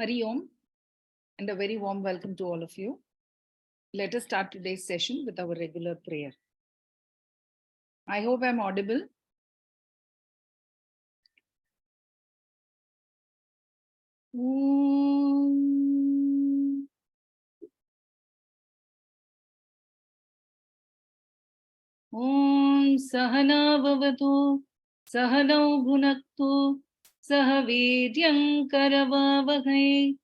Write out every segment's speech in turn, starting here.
Hari Om, and a very warm welcome to all of you. Let us start today's session with our regular prayer. I hope I'm audible. Om Sahana Bhavatu Sahanau Bhunaktu Sahavidyam Karavavahai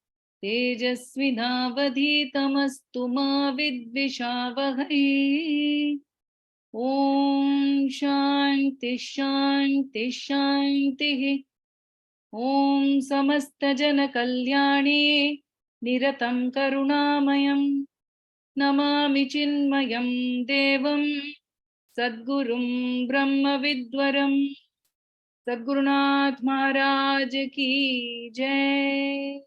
Tejasvinavadhitamastu ma vidvishavahai. Om Shanti Shanti Shanti. Om Samasta Jana Kalyani Niratam Karunamayam Namami Chinmayam Devam Sadgurum Brahma Vidwaram Sadgurunath Maharaj Ki Jai.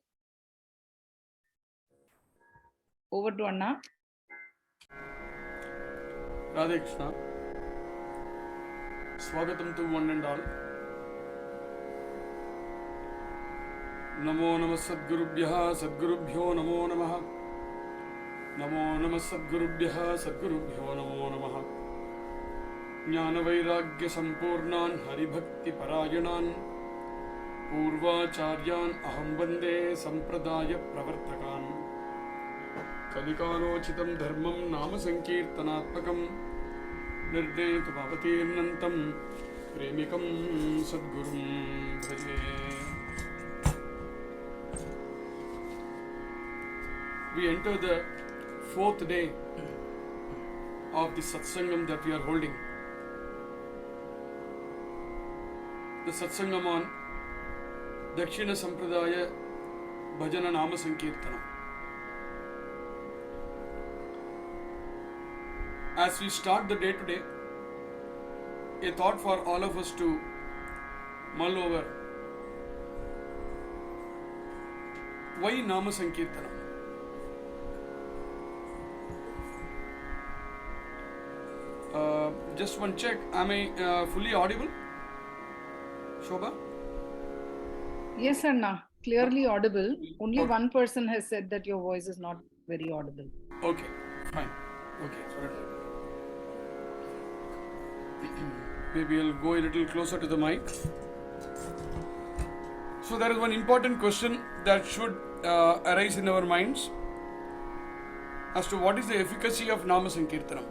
Over to Anna. Radhe Krishna. Swagatam to one and all. Namo Namah Sadgurubhyaha Sadgurubhyo Namo Namaha. Namo Namah Sadgurubhyaha Sadgurubhyo Namo Namaha. Jnana Vairagya Sampurnan Haribhakti Parayanan Purvacharyan Aham Bande Sampradaya Pravartakan Kalikalochitam Dharmam Nama Sankirtanatmakam Nirdeta Bhavatirnantam Premikam Sadgurum Bhaje. We enter the fourth day of the satsangam that we are holding. The satsangam on Pracheena Sampradaya Bhajana Keertanam. As we start the day today, a thought for all of us to mull over. Why Nama Sankirtanam? Just one check. Am I fully audible? Shobha? Yes, Anna. Clearly audible. Only one person has said that your voice is not very audible. Okay, fine. Okay, maybe I'll go a little closer to the mic. So there is one important question that should arise in our minds as to what is the efficacy of Nama Sankirtanam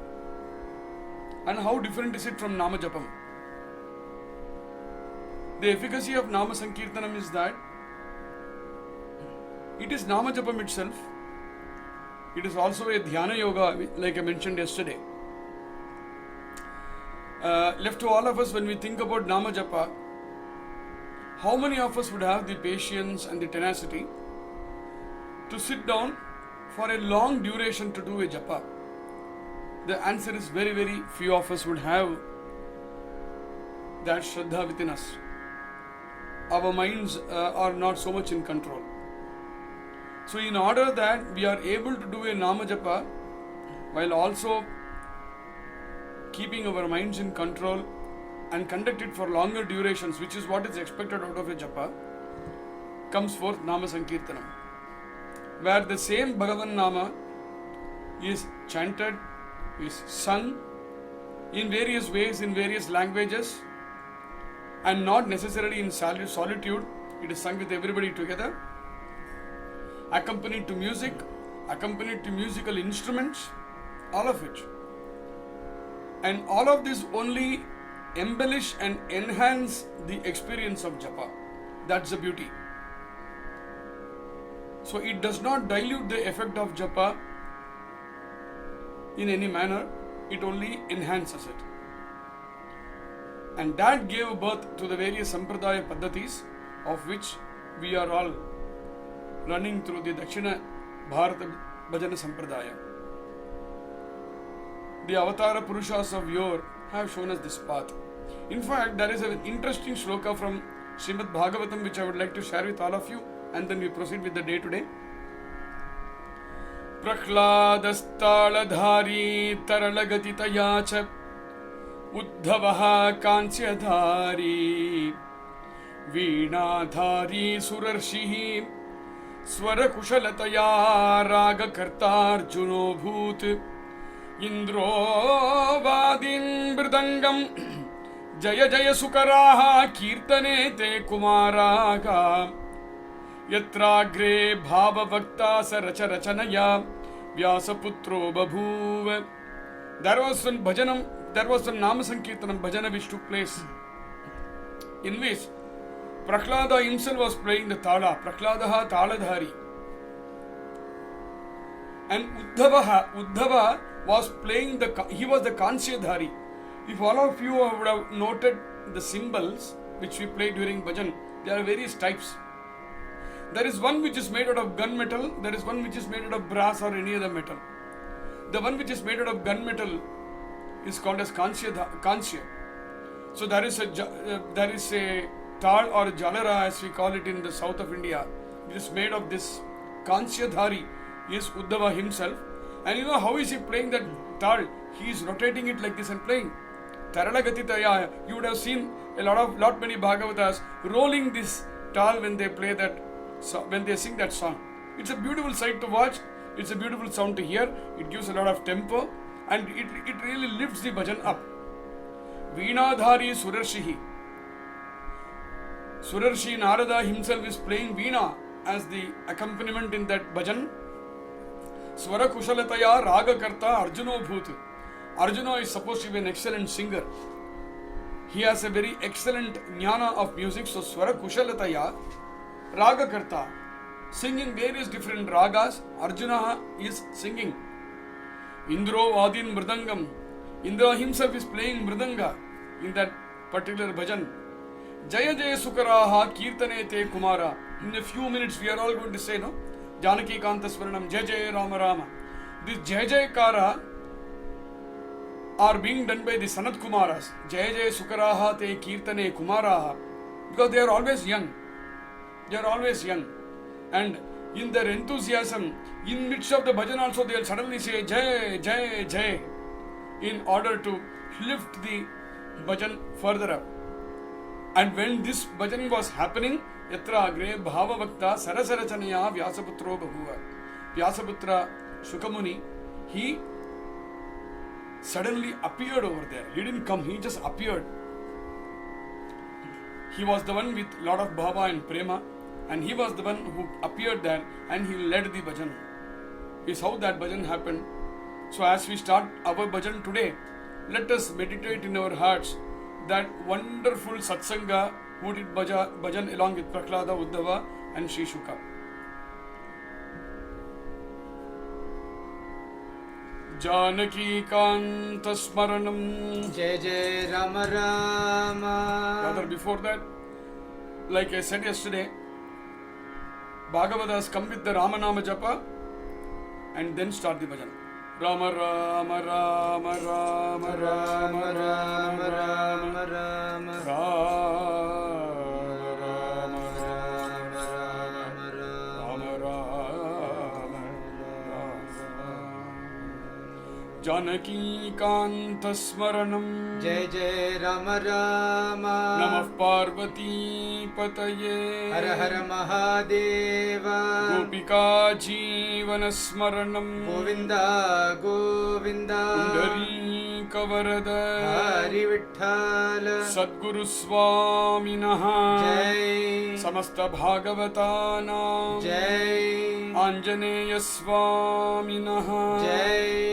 and how different is it from Nama Japam. The efficacy of Nama Sankirtanam is that it is Nama Japam itself. It is also a Dhyana Yoga, like I mentioned yesterday. Left to all of us, when we think about Nama Japa, how many of us would have the patience and the tenacity to sit down for a long duration to do a Japa? The answer is very, very few of us would have that Shraddha within us. Our minds are not so much in control. So in order that we are able to do a Nama Japa while also keeping our minds in control and conduct it for longer durations, which is what is expected out of a Japa, comes forth Nama Sankirtanam, where the same Bhagavan Nama is chanted, is sung in various ways, in various languages, and not necessarily in solitude. It is sung with everybody together, accompanied to music, accompanied to musical instruments, all of which. And all of this only embellish and enhance the experience of Japa. That's the beauty. So it does not dilute the effect of Japa in any manner, it only enhances it. And that gave birth to the various Sampradaya Paddhatis, of which we are all running through the Dakshina Bharata Bhajana Sampradaya. The Avatara Purushas of yore have shown us this path. In fact, there is an interesting shloka from Srimad Bhagavatam which I would like to share with all of you, and then we proceed with the day today. Prahladastaladhari taralagatitaya cha Uddhavaha kansyadhari Veenadhari surarshihi Swara kushalataya raga kartarjuno bhut Indro vadin mridangam Jaya jaya sukaraha kirtane te kumaraga Yatragre bhava vakta saracha rachanaya Vyasaputro babhuva. There was one bhajanam, there was one Nama Sankirtanam bhajana which took place, in which Prahlada himself was playing the tala, Prahladaha taladhari, and Uddhava was playing he was the Kansyadhari. If all of you would have noted the symbols which we play during bhajan, there are various types. There is one which is made out of gunmetal, there is one which is made out of brass or any other metal. The one which is made out of gunmetal is called as Kansya. So there is a tal or jalara as we call it in the south of India. It is made of this Kansyadhari, is Uddhava himself. And you know how is he playing that tal? He is rotating it like this and playing. Tarala Gatih, you would have seen lot many Bhagavatas rolling this tal when they play that, when they sing that song. It's a beautiful sight to watch. It's a beautiful sound to hear. It gives a lot of tempo and it really lifts the bhajan up. Veenadhari Surarshihi. Surarshi Narada himself is playing Veena as the accompaniment in that bhajan. Swara Kushalataya Raga Karta Arjuno Bhut. Arjuna is supposed to be an excellent singer. He has a very excellent jnana of music. So Swara Kushalataya Raga Karta. Singing various different ragas, Arjuna is singing. Indro Vadin Mridangam. Indra himself is playing Mridanga in that particular bhajan. Jaya Jaya Sukaraha Kirtane Te Kumara. In a few minutes we are all going to say, no? Janaki Kanta Swaranam, Jaya Jaya Rama Rama. This Jaya Jaya Kara are being done by the Sanat Kumaras. Jaya Jaya Sukaraha Te Kirtane Kumaraha. Because they are always young. They are always young. And in their enthusiasm, in midst of the bhajan also they will suddenly say Jai, Jai, Jai in order to lift the bhajan further up. And when this bhajan was happening, Yatra Agre Bhava Vakta Sarasarachanaya Vyasaputro Bhahuva. Vyasaputra Shukamuni, he suddenly appeared over there. He didn't come, he just appeared. He was the one with lot of bhava and prema. And he was the one who appeared there and he led the bhajan. Is how that bhajan happened. So as we start our bhajan today, let us meditate in our hearts that wonderful satsanga who did bhajan along with Prahlada, Uddhava and Sri Shuka. Janaki Kanta Smaranam. Jai Jai Rama Rama. Rather before that, like I said yesterday, Bhagavatas come with the Ramanama Japa and then start the bhajan. Rama Rama Rama Rama Rama Rama Rama Rama Janaki Kanta Smaranam. Jai Jai Rama Rama. Namah Parvati Pataye. Har Har Mahadeva. Gopika Jeevana Smaranam. Govinda Govinda. Pundari Kavarada. Hari Vithala. Sadguru Swaminaha. Jai. Samasta Bhagavatana. Jai. Anjaneya Swaminaha. Jai.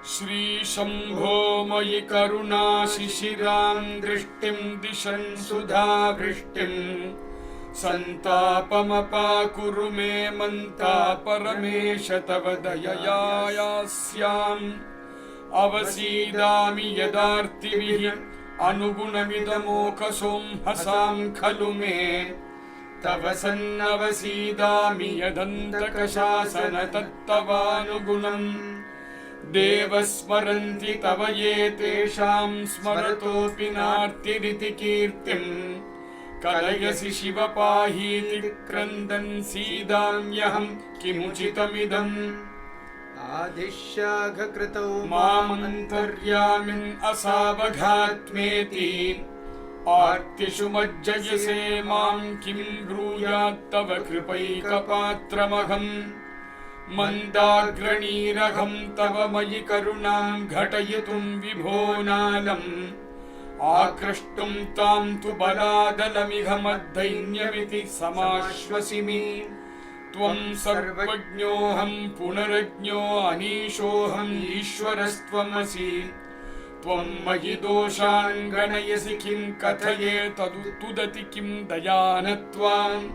Shri Shambho Mayi Karuna Shishiram Drishtim Dishan Sudha Vrishtim Santapamapa Kurume Manta Paramesha Tavadayayasyam Avasidami Yadartivihi Anugunamidamokasum Hasam Khalume Tavasanavasidami Yadantakashasana Tattavanugunam Devasmaranti tava ye tesham smaratopi nartiriti kirtim Kalayasi shiva pahiti krandan sidamyaham kimuchitamidam Adishagha kritau Mamantaryamin asavaghatmeti आर्तिषु मज्जयसे मां किं ब्रूयात्तव कृपैकपात्रमहम् मन्दाग्रणीरहं तव मयि करुणां घटयितुं विभो नालम् आकृष्टुं तां तु बलादलमिह मद्दैन्यमिति समाश्वसिमि त्वं सर्वज्ञोऽहं पुनरज्ञो अनीशोऽहम् ईश्वरस्त्वमसि त्वं मयि दोषान् गणयसि किं कथये तदुदति किं दयानत्वाम्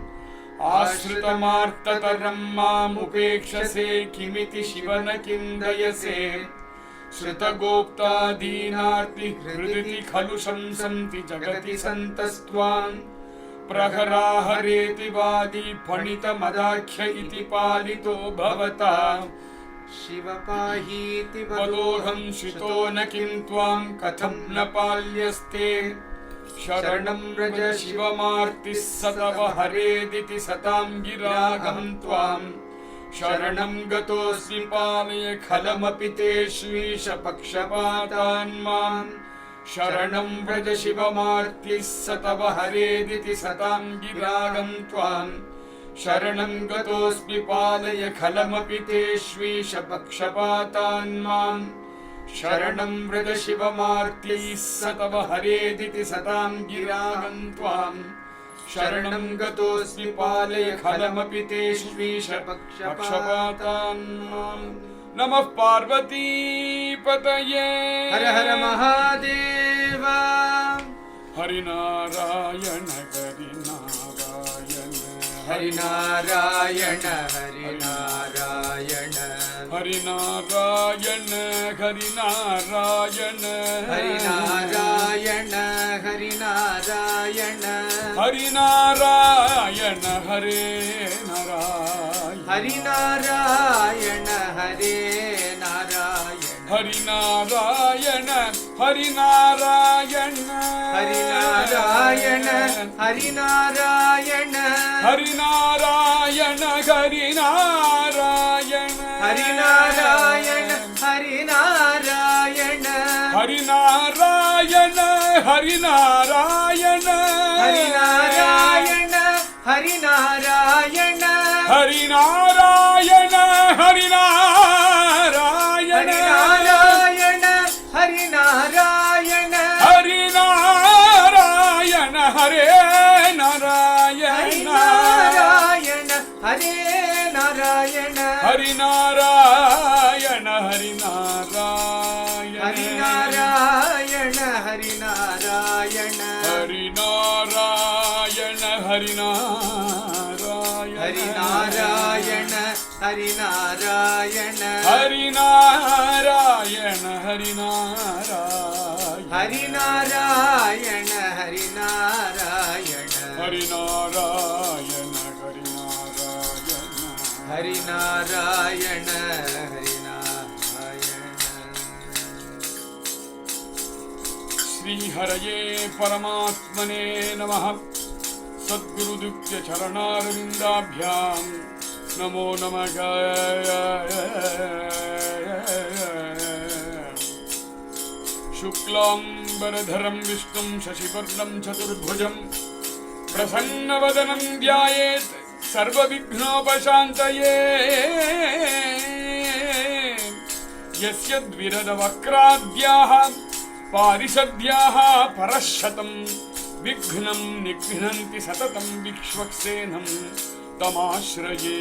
आश्रितमार्ततरं मामुपेक्षसे किमिति शिव न किं दयसे श्रुतगोप्तादीनार्ति हृदिति खलु शंसन्ति जगति सन्तस्त्वां प्रहराहरेति वादी फणितमदाख्य इति पालितो भवता शिव पाहीति वदोऽहं श्रितो न किं त्वां कथं न पाल्यस्ते शरणं व्रज शिवमार्तिः स तव हरेदिति सतां गिराहं त्वां शरणं गतोऽस्मि पालय खलमपि तेष्वीश पक्षपातान् मां शरणं व्रज शिवमार्तिः स तव हरेदिति सतां गिराहं त्वां शरणं गतोऽस्मि पालय खलमपि तेष्वीश पक्षपातान् मां शरणं व्रज शिवमार्तिः स तव हरेदिति सतां गिराहं त्वां शरणं गतोऽस्मि पालय खलमपि तेष्वीश पक्षपातान् मां नमः पार्वतीपतये हर हर महादेव हरिनारायण हरिनारायण हरिनारायण हरिनारायण हरिनारायण हरिनारायण हरिनारायण हरिनारायण हरे नारायण हरिनारायण हरे नारायण हरिनारायण हरिनारायण हरिनारायण हरिनारायण हरिनारायण हरिनारायण हरिनारायण हरिनारायण हरिनारायण हरिनारायण हरिनारायण हरिनारायण हरिनारायण हरिनारायण हरिनारायण हरिनारायण हरिनारायण हरे नारायण हरिनारायण हरे नारायण हरिनारायण हरिनारायण हरिनारायण हरिनारायण हरिनारायण हरिनारायण हरिनारायण हरिनारायण हरिनारायण हरिनारायण हरिनारायण हरिनारायण हरिनारायण हरिनारायण हरिनारायण हरिनारायण श्रीहरये परमात्मने नमः सद्गुरुदुःख्य चरणारविन्दाभ्यां नमो नमः शुक्लाम्बरधरं विष्णुं शशिवर्णं चतुर्भुजं प्रसन्नवदनं ध्यायेत् सर्वविघ्नोपशान्तये यस्य द्विरदवक्राद्याः पारिषद्याः परशतं विघ्नं निघ्नन्ति सततं विश्वक्सेनं तमाश्रये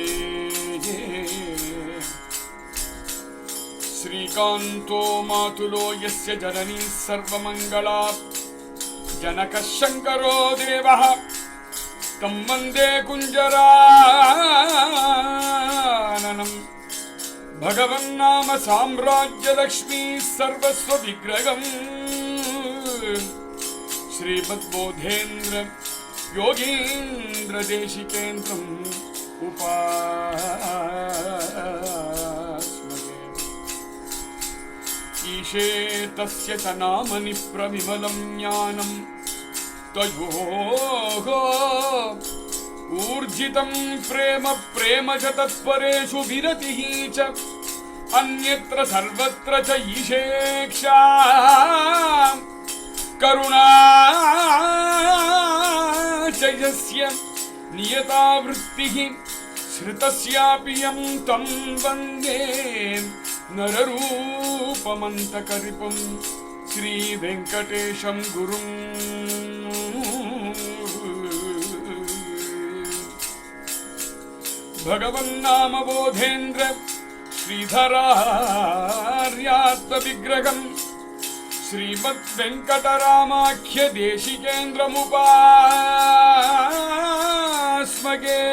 श्रीकान्तो मातुलो यस्य जननी सर्वमङ्गला जनकः शङ्करो देवः तं वन्दे कुञ्जराननं भगवन्नाम साम्राज्यलक्ष्मी सर्वस्वविग्रहम् श्रीमद्बोधेन्द्र योगीन्द्र देशिकेन्द्रम् उपास्महे ईशे तस्य च नामनि प्रविमलं ज्ञानं तयोः ऊर्जितं प्रेम प्रेम च तत्परेषु विरतिः च अन्यत्र सर्वत्र च ईशेक्षा करुणाचयस्य नियता वृत्तिः श्रुतस्यापि यं तं वन्दे नररूपमन्तकरिपुं श्रीवेङ्कटेशं गुरुम् भगवन्नामबोधेन्द्र श्रीधरार्यात्मविग्रहम् श्रीमद्वेङ्कटरामाख्य देशिकेन्द्रमुपास्मगे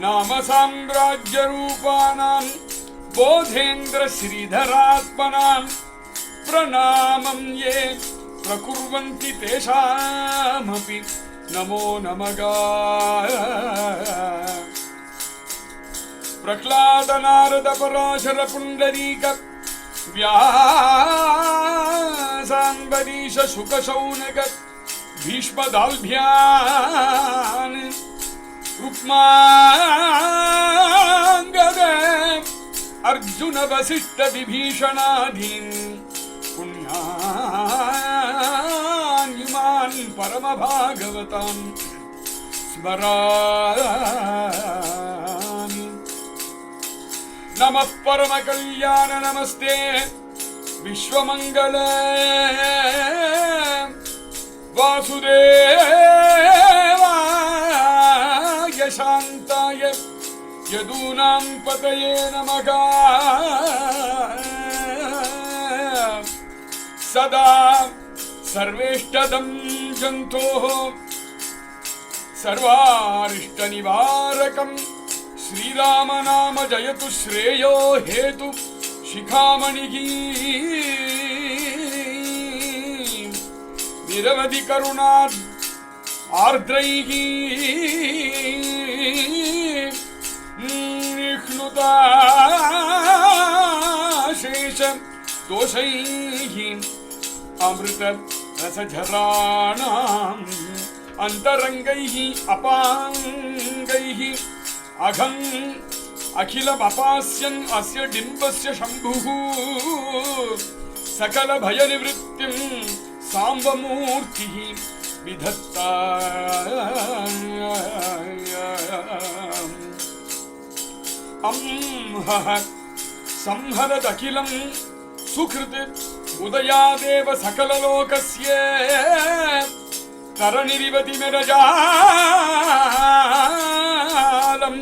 नाम साम्राज्यरूपाणां बोधेन्द्र श्रीधरात्मनां प्रणामं ये प्रकुर्वन्ति तेषामपि नमो नमः। प्रह्लाद नारद पराशर पुण्डरीक व्यासाम्बरीश शुकशौनक भीष्मदाल्भ्यान् रुक्माङ्गद अर्जुन वसिष्ठ विभीषणादीन् पुण्यान्युमान् परमभागवतान् स्मरामि। नमः परम कल्याण नमस्ते विश्वमंगल वासुदेवाय शांताय यदूनां पतये नमः। सदा सर्वेष्टदं जन्तोः सर्वारिष्टनिवारकम् श्रीराम नाम जयतु श्रेयो हेतु शिखामणिः निरवधि करुणा आर्द्रैः निह्नुताशेष दोषैः अमृत रसझराणाम् अन्तरङ्गैः अपाङ्गैः अघम् अखिलमपास्यन् अस्य डिम्बस्य शम्भुः सकल भयनिवृत्तिं साम्बमूर्तिः विधत्ता। अंहः संहरदखिलं सुकृत् उदयादेव सकललोकस्य तरणिरिवतिमिरजालं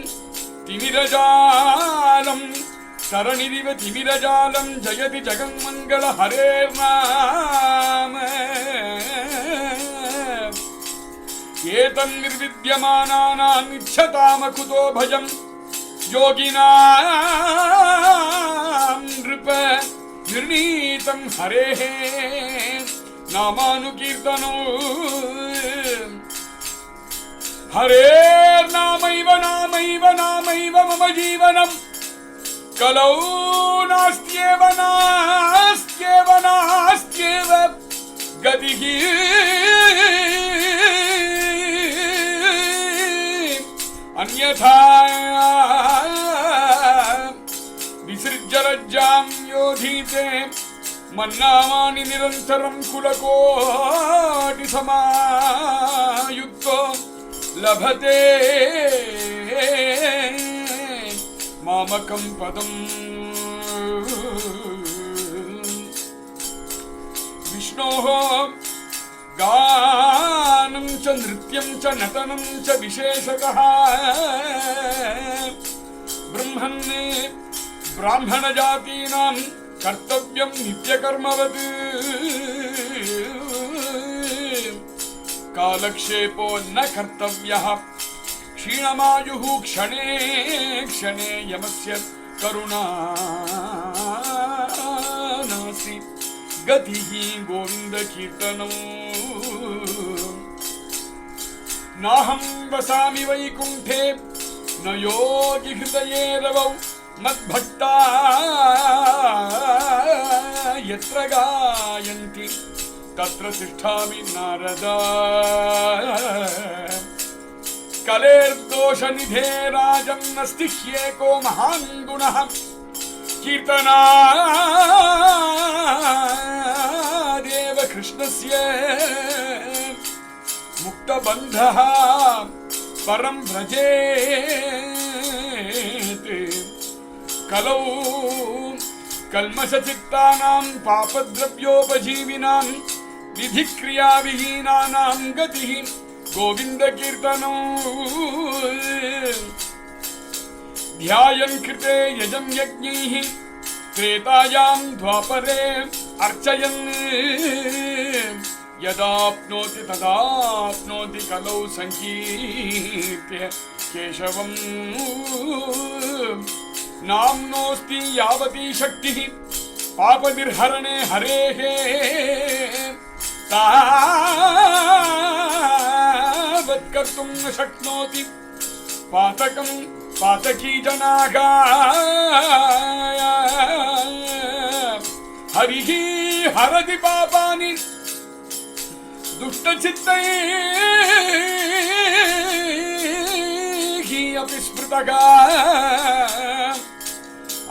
तिमिरजालं तरणिरिव तिमिरजालं जयति जगन्मङ्गल हरेर्नाम। एतन्निर्विद्यमानानाम् इच्छतामकुतो भयं योगिनां नृप निर्णीतं हरेः नामानुकीर्तनो। हरेर्नामैव नामैव नामैव मम जीवनं कलौ नास्त्येव नास्त्येव नास्त्येव गतिः। अन्यथा विसृज्य रज्जां योधीते मन्नामानि निरन्तरं कुलकोटिसमायुक्तो लभते मामकं पदम्। विष्णोः गानं च नृत्यं च नटनं च विशेषतः ब्राह्मणजातीनां कर्तव्यं नित्यकर्मवत्। कालक्षेपो न कर्तव्यः क्षीणमायुः क्षणे क्षणे यमस्य करुणा नास्ति गतिः गोविन्द कीर्तनम्। नाहं वसामि वैकुण्ठे न योगी हृदये रवौ मद्भक्ता यत्र गायन्ति तत्र तिष्ठामि नारद। कलेर्दोषनिधे राजन्नस्ति ह्येको महान् गुणः कीर्तनादेव कृष्णस्य मुक्तबन्धः परं व्रजेत् कलौ कल्मषचित्तानां पापद्रव्योपजीविनां विधिक्रियाविहीनानां गतिः गोविन्द कीर्तनम् ध्यायन् कृते यजं यज्ञैः त्रेतायां द्वापरे अर्चयन् यदाप्नोति तदाप्नोति कलौ संकीर्त्य केशवम् नाम्नोऽस्ति यावती शक्तिः पापनिर्हरणे हरेः तावत् कर्तुं न शक्नोति पातकं पातकी जनाः हरिः हरति पापानि दुष्टचित्तैः अपि स्मृतः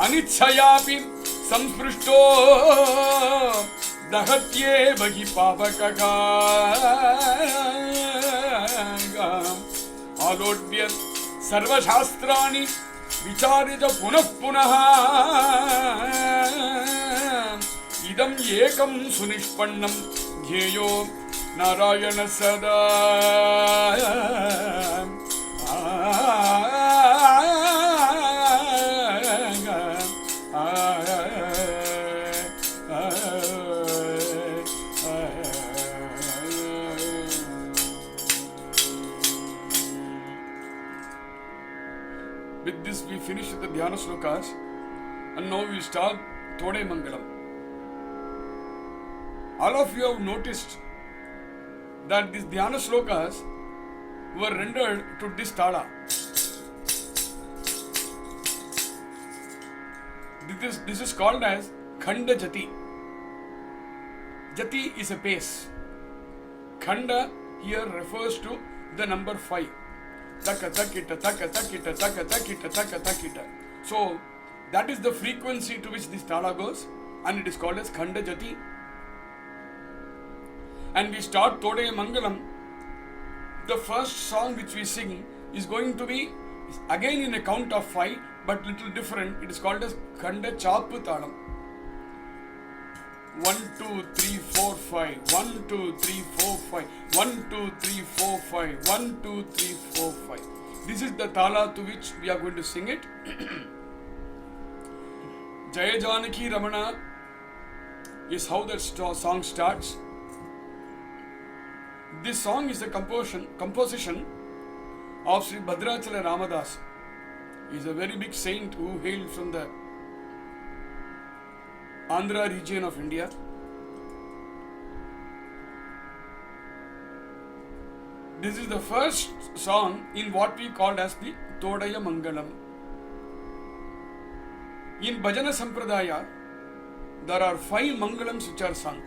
अनिच्छयापि संस्पृष्टो दहत्येव हि पावकः आलोड्य सर्वशास्त्राणि विचार्य च पुनः पुनः इदं एकं सुनिष्पन्नं ध्येयो नारायण सदा With this we finish the Dhyana Slokas and now we start Todayamangalam. All of you have noticed that these Dhyana Slokas were rendered to this Tala. This is called as Khanda Jati. Jati is a pace. Khanda here refers to the number 5. Taka takita, taka takita, taka takita, taka takita. So that is the frequency to which this tala goes, and it is called as Khanda Jati. And we start Todayamangalam. The first song which we sing is going to be again in a count of 5, but little different. It is called as Khanda Chapu Talam. 1, 2, 3, 4, 5. 1, 2, 3, 4, 5. 1, 2, 3, 4, 5. 1, 2, 3, 4, 5. This is the tala to which we are going to sing it. Jaya Janaki Ramana is how that song starts. This song is a composition of Sri Bhadrachala Ramadas. He is a very big saint who hailed from the Andhra region of India. This is the first song in what we call as the Todayamangalam. In Bhajana Sampradaya, there are 5 Mangalams which are sung.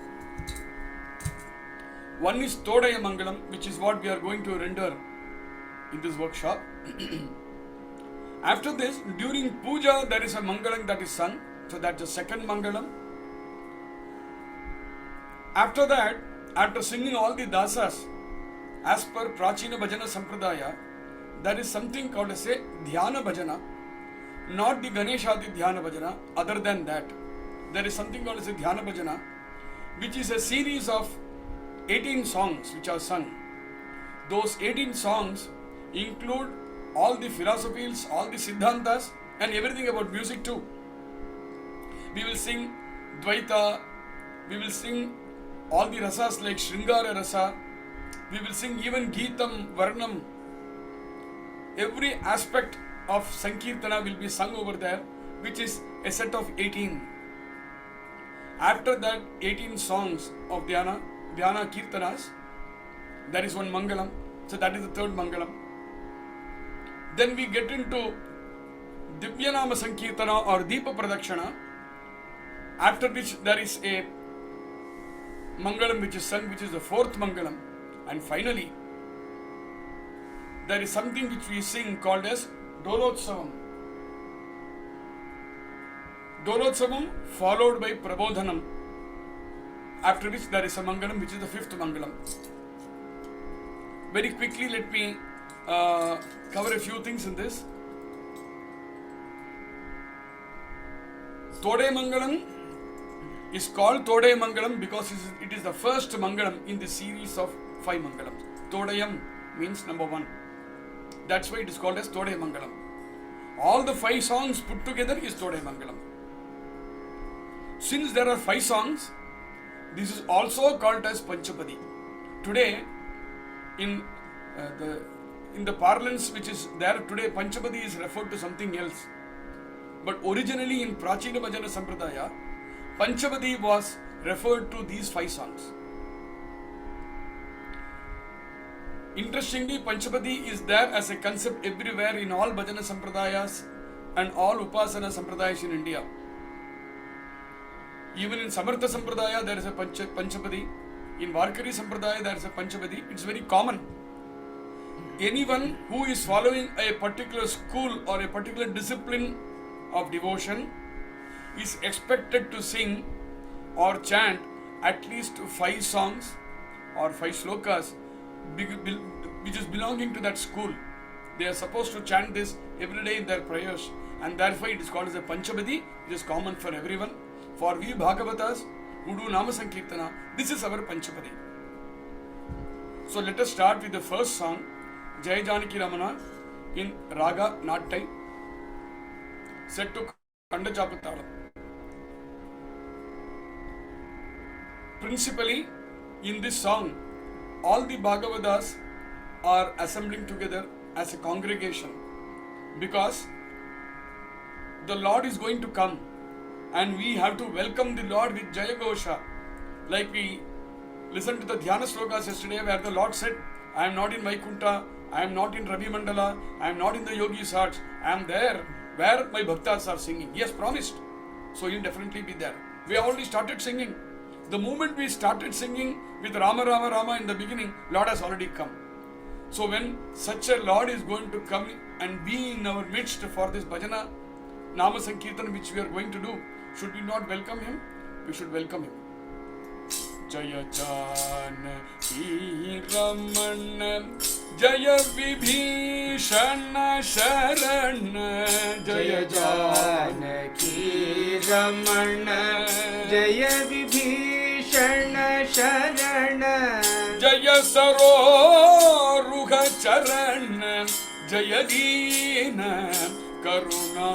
One is Todayamangalam, which is what we are going to render in this workshop. After this, during Puja, there is a Mangalam that is sung. So that's the second Mangalam. After that, after singing all the dasas, as per Pracheena Sampradaya, there is something called as a Dhyana Bhajana, not the Ganeshadi Dhyana Bhajana. Other than that, there is something called as a Dhyana Bhajana, which is a series of 18 songs which are sung. Those 18 songs include all the philosophies, all the Siddhantas, and everything about music too. We will sing Dvaita, we will sing all the rasas like Shringara Rasa, we will sing even Geetam, Varnam. Every aspect of Sankirtana will be sung over there, which is a set of 18. After that 18 songs of Dhyana Kirtanas, there is one Mangalam, so that is the third Mangalam. Then we get into Divyanama Sankirtana or Deepa Pradakshana, after which there is a Mangalam which is sung, which is the fourth Mangalam. And finally, there is something which we sing called as Dolotsavam. Dolotsavam followed by Prabodhanam. after which there is a Mangalam, which is the fifth Mangalam. Very quickly, let me cover a few things in this. Todayamangalam is called Todayamangalam because it is the first Mangalam in the series of 5 Mangalams. Todayam means number 1. That's why it is called as Todayamangalam. All the 5 songs put together is Todayamangalam. Since there are 5 songs, this is also called as Panchapadi. Today, in the parlance which is there today, Panchapadi is referred to something else. But originally in Pracheena Bhajana Sampradaya, Panchapadi was referred to these 5 songs. Interestingly, Panchapadi is there as a concept everywhere in all Bhajana Sampradayas and all Upasana Sampradayas in India. Even in Samartha Sampradaya there is a Panchapadi. In Varkari Sampradaya there is a Panchapadi. It's very common. Anyone who is following a particular school or a particular discipline of devotion is expected to sing or chant at least 5 songs or 5 slokas which is belonging to that school. They are supposed to chant this every day in their prayers, and therefore it is called as a Panchapadi. It is common for everyone. For we Bhagavatas who do Nama Sankirtana, this is our Panchapadi. So let us start with the first song, Jai Janaki Ramana, in Raga Nattai, set to Kandachapatalam. Principally, in this song, all the Bhagavatas are assembling together as a congregation because the Lord is going to come and we have to welcome the Lord with Jaya Gosha. Like we listened to the Dhyana Slokas yesterday where the Lord said, I am not in Vaikunta, I am not in Ravi Mandala, I am not in the Yogi's hearts, I am there where my Bhaktas are singing. He has promised. So he will definitely be there. We have already started singing. The moment we started singing with Rama Rama Rama in the beginning, Lord has already come. So when such a Lord is going to come and be in our midst for this bhajana, Nama Sankirtan which we are going to do, should we not welcome him? We should welcome him. Jaya Janaki Ramana, Jaya Vibhishana Sharana, Jaya Janaki Ramana, Jaya Vibhishana Sharana, Jaya Saroruha Charana, Jaya Dina Karuna,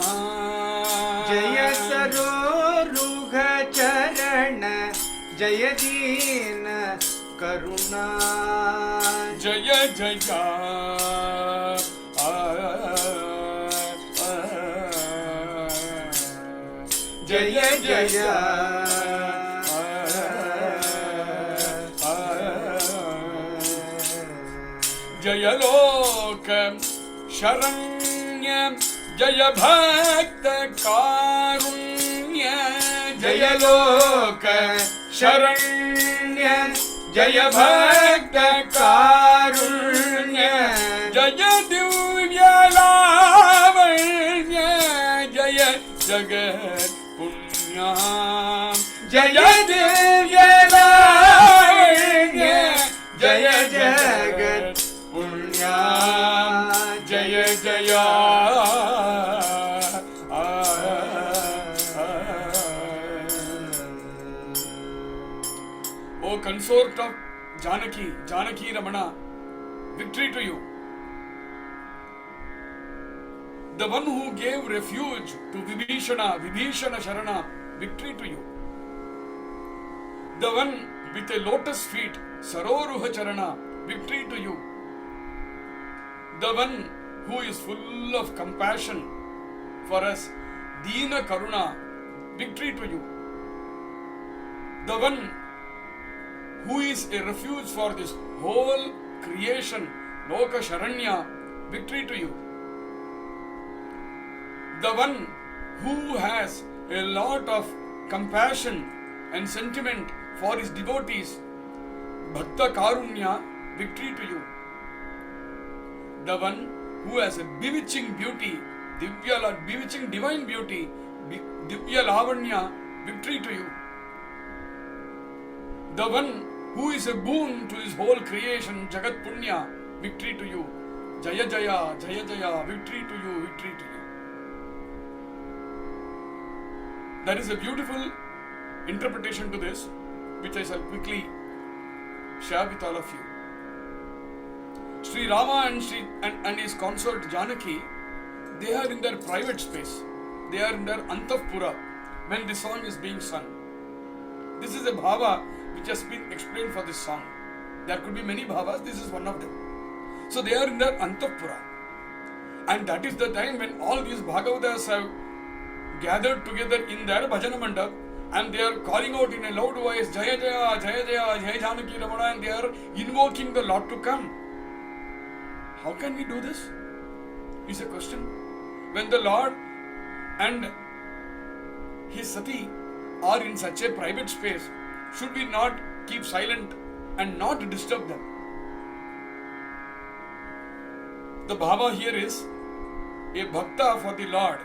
Jaya Saroruha Charana, Jaya Dina Karuna, Jaya Jaya Jaya Jaya Jaya Lokam Sharanyam Jaya Bhakta Karunya Jaya Loka Sharanya, Jaya Bhakta Karunya, Jaya Divya Lavanya Jaya Jagat Punya Jaya Divya Lavanya, Jaya Jagat Punya, Jaya Jaya O consort of Janaki, Janaki Ramana, victory to you. The one who gave refuge to Vibhishana, Vibhishana Sharana, victory to you. The one with a lotus feet, Saroruha Charana, victory to you. The one who is full of compassion for us, Dina Karuna, victory to you. The one who is a refuge for this whole creation, Loka Sharanya, victory to you. The one who has a lot of compassion and sentiment for his devotees, Bhakta Karunya, victory to you. The one who has a bewitching beauty, bewitching divine beauty, Divya Lavanya, victory to you. the one who is a boon to his whole creation, Jagat Punya, victory to you. Jaya Jaya, Jaya Jaya, victory to you, victory to you. There is a beautiful interpretation to this, which I shall quickly share with all of you. Sri Rama and his consort Janaki, they are in their private space. They are in their Antavpura when this song is being sung. This is a bhava which has been explained for this song. There could be many bhavas, this is one of them. So they are in their Antavpura. And that is the time when all these Bhagavatas have gathered together in their Bhajana Mandap, and they are calling out in a loud voice, Jaya Jaya, Jaya Jaya, Jaya Janaki Ramana, and they are invoking the Lord to come. How can we do this? Is a question. When the Lord and his Sati are in such a private space, should we not keep silent and not disturb them? The bhava here is a bhakta for the Lord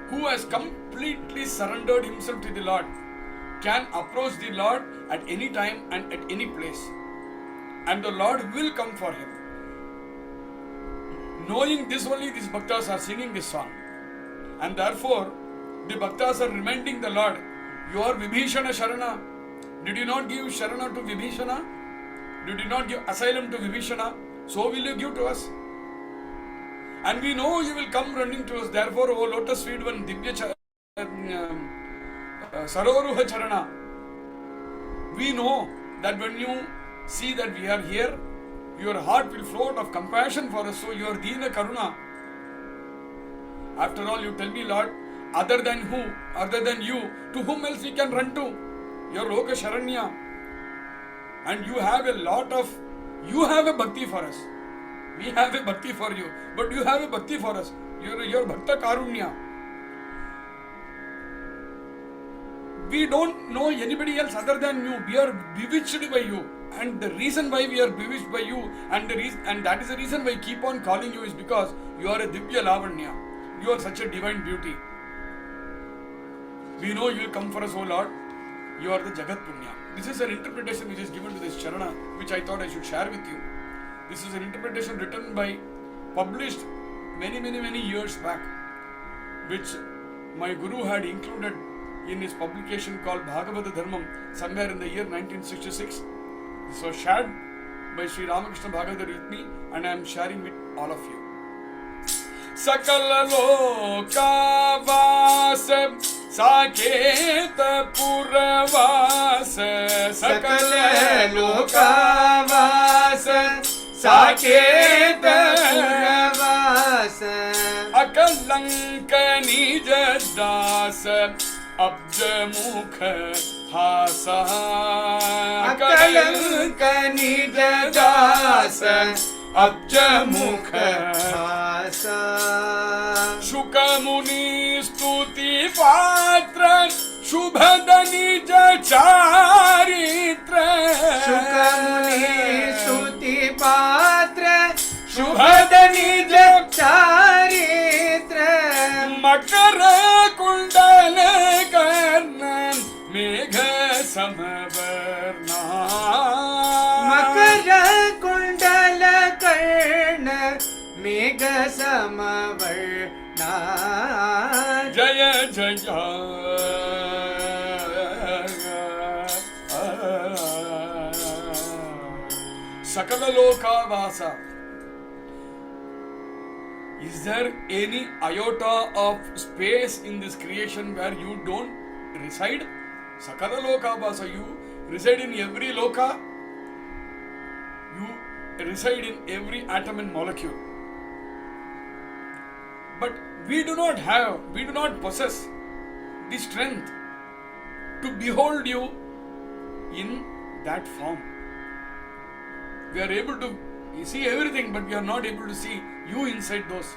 who has completely surrendered himself to the Lord can approach the Lord at any time and at any place, and the Lord will come for him. Knowing this only, these bhaktas are singing this song, and therefore the bhaktas are reminding the Lord, you are Vibhishana Sharana. Did you not give Sharana to Vibhishana? Did you not give asylum to Vibhishana? So will you give to us. And we know you will come running to us. Therefore, O lotus feet one, Divya Saroruha Charana. We know that when you see that we are here, your heart will float of compassion for us. So, your Dina Karuna. After all, you tell me, Lord, other than who? Other than you, to whom else we can run to? Your Loka Sharanya. And you have a lot of, you have a bhakti for us. We have a bhakti for you, but you have a bhakti for us. Your Bhakta Karunya. We don't know anybody else other than you. We are bewitched by you. And the reason why we are bewitched by you, and that is the reason why I keep on calling you, is because you are a Divya Lavanya. You are such a divine beauty. We know you will come for us, O Lord. You are the Jagat Punya. This is an interpretation which is given to this Charana, which I thought I should share with you. This is an interpretation written by, published many years back, which my Guru had included in his publication called Bhagavata Dharmam somewhere in the year 1966. This was shared by Sri Ramakrishna Bhagavatar with me, and I am sharing with all of you. Sakala loka vasa Saketa Puravasa Sakala loka vasa Saketa Puravasa Akalanka Nija Dasa Abja Mukha Hasa Akalanka Nija Dasa Abja Mukha Hasa Shukamuni Stuti Patra Shubhada Nija Charitra Shukamuni Stuti Patra Shubhada Nija Charitra Makara Kundala Karna Megha Samavarna Makara Kundala Karna Megha Samavarna Jaya Jaya Sakala Loka Vasa. Is there any iota of space in this creation where you don't reside? Sakala Loka Vasa, you reside in every loka, you reside in every atom and molecule. But we do not possess the strength to behold you in that form. We are able to see everything, but we are not able to see you inside those.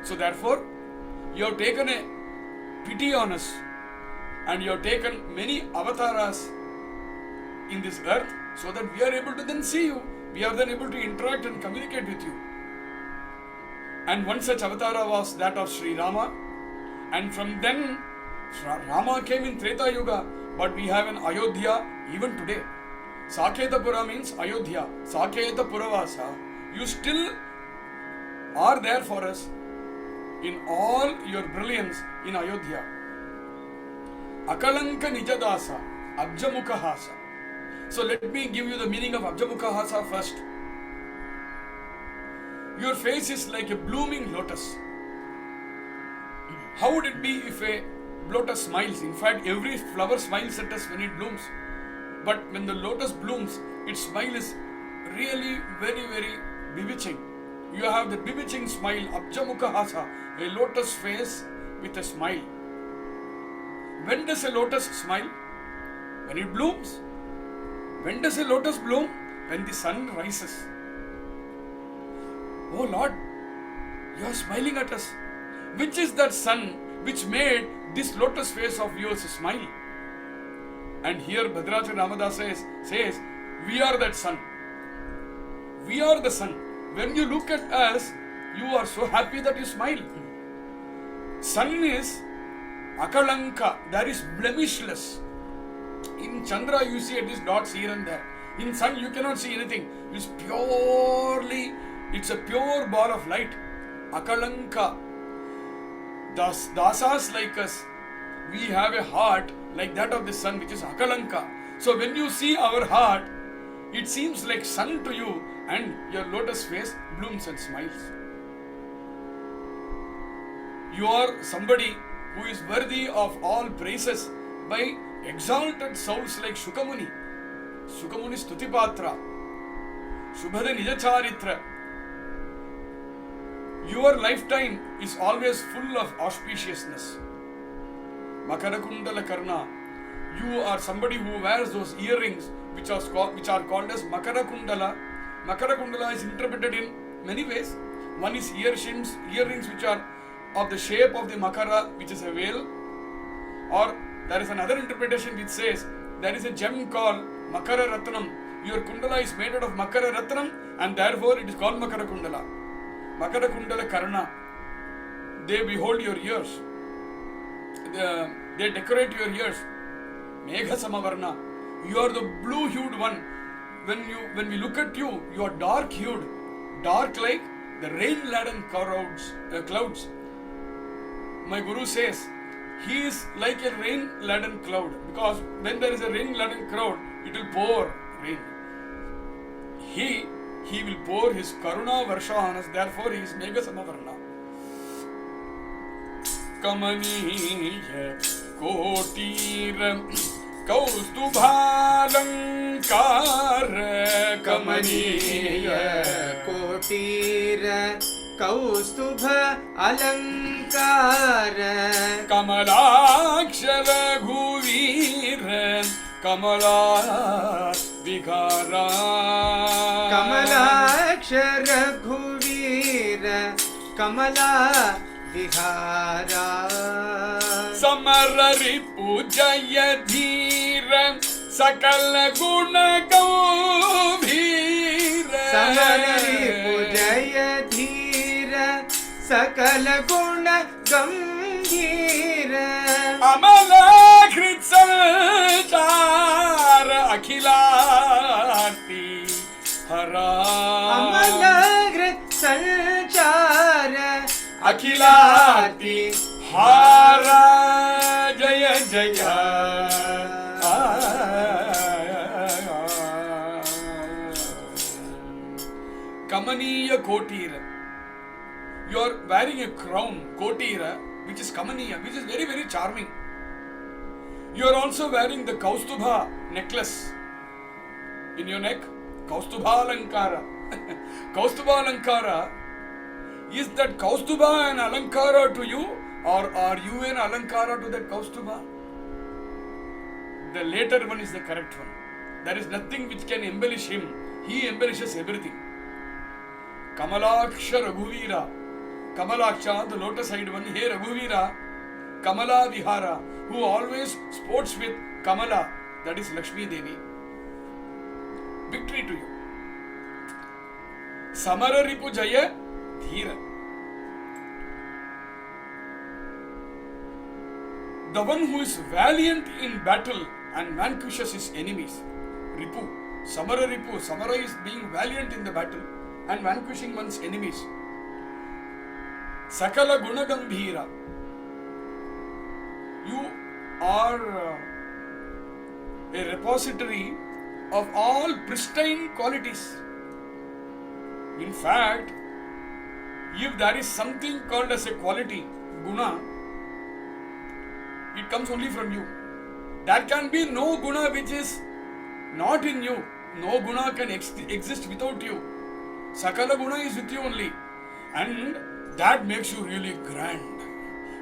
So therefore, you have taken a pity on us, and you have taken many avatars in this earth, so that we are able to then see you. We are then able to interact and communicate with you. And one such avatara was that of Sri Rama, and from then Rama came in Treta Yuga, but we have an Ayodhya even today. Saketapura means Ayodhya. Saketa Puravasa. You still are there for us in all your brilliance in Ayodhya. Akalanka Nijadasa. Abjamukahasa. So let me give you the meaning of Abjamukahasa first. Your face is like a blooming lotus. How would it be if a lotus smiles? In fact, every flower smiles at us when it blooms. But when the lotus blooms, its smile is really very, very bewitching. You have the bewitching smile, Abjamukahasa, a lotus face with a smile. When does a lotus smile? When it blooms. When does a lotus bloom? When the sun rises. Oh Lord, you are smiling at us. Which is that sun which made this lotus face of yours smile? And here Bhadracha Ramadasa says, we are that sun. We are the sun. When you look at us, you are so happy that you smile. Sun is Akalanka, that is blemishless. In Chandra you see at least dots here and there. In sun you cannot see anything. It's a pure ball of light. Akalanka. Dasas like us, we have a heart like that of the sun, which is Akalanka. So when you see our heart, it seems like sun to you, and your lotus face blooms and smiles. You are somebody who is worthy of all praises by exalted souls like Shukamuni. Shukamuni Stutipatra. Shubhada Nijacharitra. Your lifetime is always full of auspiciousness. Makarakundala Karna. You are somebody who wears those earrings which are called as Makarakundala. Makarakundala is interpreted in many ways. One is earrings which are of the shape of the Makara, which is a whale. Or there is another interpretation which says there is a gem called Makara Ratnam. Your kundala is made out of Makara Ratnam, and therefore it is called Makara Kundala. Makara Kundala Karna. They behold your ears. They decorate your ears. Megha Samavarna. You are the blue-hued one. When we look at you, you are dark-hued. Dark like the rain-laden clouds. My Guru says, he is like a rain-laden cloud, because when there is a rain-laden cloud, it will pour rain. He will pour his Karuna Varsha on us, therefore he is Megha Samavarna. Kamaniya Kotira Kaustubhalankara. Kamaniya Kotira Kaustubha Alankara. Kamalakshara Guvira Kamala Vighara. Kamalakshara Guvira Kamala Vihara. Samarari Pujaya Dhira Sakala Guna Gaubhira. Samarari Pujaya Dhira Sakala Guna Gambhira. Amala Kritsanchara Akhilarti Hara. Amala Kritsanchara Akhilarti Hara. Jaya Jaya. Kamaniya Kotira. You are wearing a crown, Kotira, which is Kamaniya, which is very, very charming. You are also wearing the Kaustubha necklace in your neck. Kaustubha Alankara. Kaustubha Alankara. Is that Kaustubha an Alankara to you, or are you an Alankara to that Kaustubha? The later one is the correct one. There is nothing which can embellish him. He embellishes everything. Kamalaksha Raghuvira. Kamalaksha, the lotus-eyed one. Hey Raghuvira. Kamala Vihara, who always sports with Kamala, that is Lakshmi Devi. Victory to you. Samara Ripu Jaya Dhira. The one who is valiant in battle and vanquishes his enemies. Ripu. Samara Ripu. Samara is being valiant in the battle and vanquishing one's enemies. Sakala Gunagambhira. You are a repository of all pristine qualities. In fact, if there is something called as a quality, guna, it comes only from you. There can be no guna which is not in you. No guna can exist without you. Sakala guna is with you only. And that makes you really grand.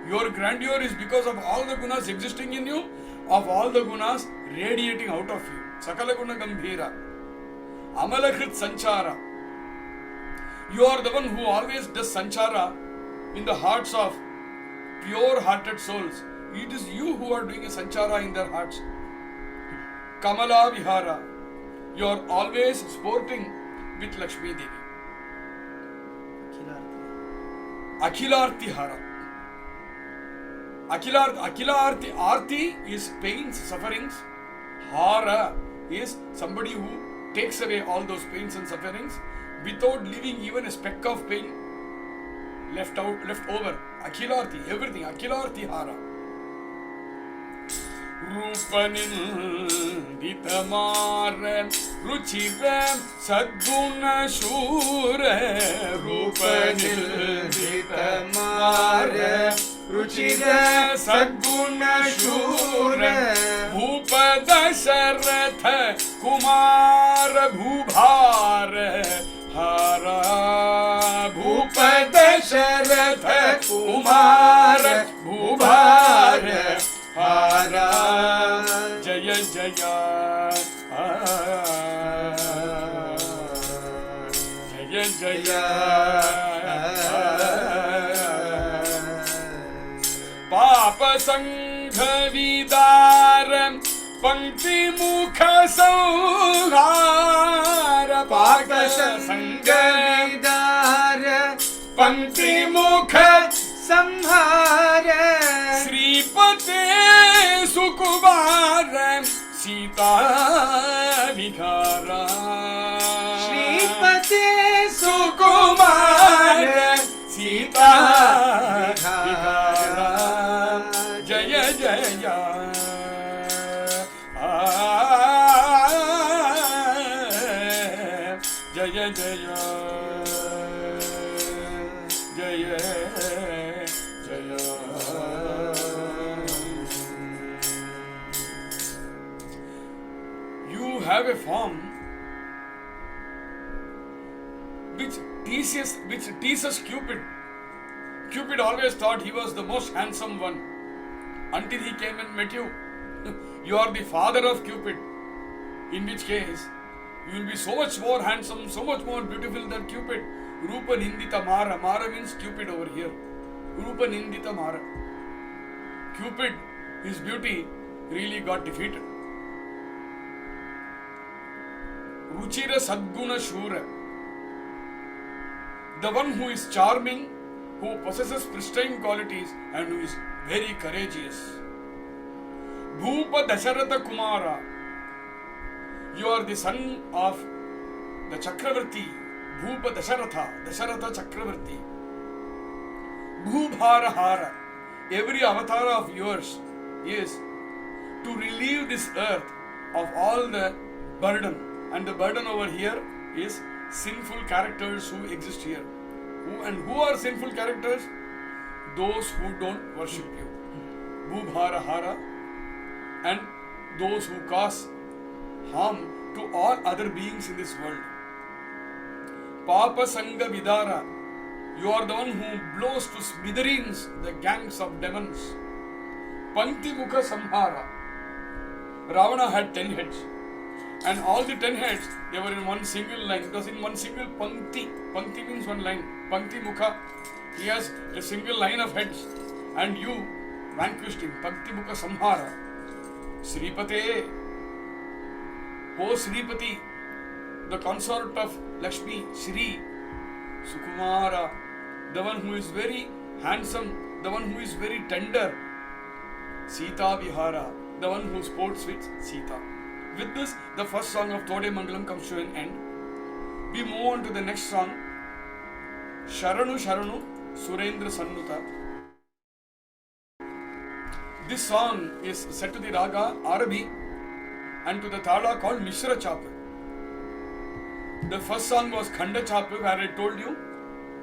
Your grandeur is because of all the gunas existing in you, of all the gunas radiating out of you. Sakala guna gambhira. Amalakrit sanchara. You are the one who always does sanchara in the hearts of pure-hearted souls. It is you who are doing a sanchara in their hearts. Kamala Vihara. You are always sporting with Lakshmi Devi. Akhilarti Hara. Akhilarti Arti is pains, sufferings. Hara is somebody who takes away all those pains and sufferings without leaving even a speck of pain left over. Akhilarti, everything. Akhilarti Hara. Rupanindhitamara Ruchira Sadguna Shura. Rupanindhitamara Ruchira Sadguna Shura. Bhupa Dasharatha Kumara Bhubhara Hara. Bhupa Dasharatha Kumara Bhubhara Hara. Jaya Jaya Jaya Jaya Papa Sangha Vidaram Pankti Mukha Sauhara. Papa Sangha Vidara Pankti Mukha Samhara. Sripate Sukubara Sita Vikara. Sripate Sukumara Sita Vikara. Jaya Jaya Jaya Jaya Jaya Jaya. You have a form which teases Cupid. Cupid always thought he was the most handsome one until he came and met you. You are the father of Cupid, in which case you will be so much more handsome, so much more beautiful than Cupid. Rupa Nindita Mara. Mara means Cupid over here. Rupa Nindita Mara. Cupid, his beauty really got defeated. Ruchira Sadguna Shura. The one who is charming, who possesses pristine qualities and who is very courageous. Bhupa Dasharatha Kumara. You are the son of the Chakravarti. Bhupa Dasharatha. Dasharatha Chakravarti. Bhubhara Hara. Every avatar of yours is to relieve this earth of all the burden. And the burden over here is sinful characters who exist here. Who are sinful characters? Those who don't worship you. Bhubhara Hara. And those who cause harm to all other beings in this world. Papa Sangha Vidara. You are the one who blows to smithereens the gangs of demons. Pankti Mukha Samhara. Ravana had 10 heads. And all the 10 heads, they were in one single line. It was in one single Pankti. Pankti means one line. Pankti Mukha. He has a single line of heads. And you vanquished him. Pankti Mukha Samhara. Sripate. O Sripati, the consort of Lakshmi, Sri, Sukumara, the one who is very handsome, the one who is very tender, Sita Vihara, the one who sports with Sita. with this, the first song of Todayamangalam comes to an end. We move on to the next song, Sharanu Sharanu Surendra Sannuta. This song is set to the raga Arabi and to the tala called Mishra Chapu. The first song was Khanda Chapu, where I told you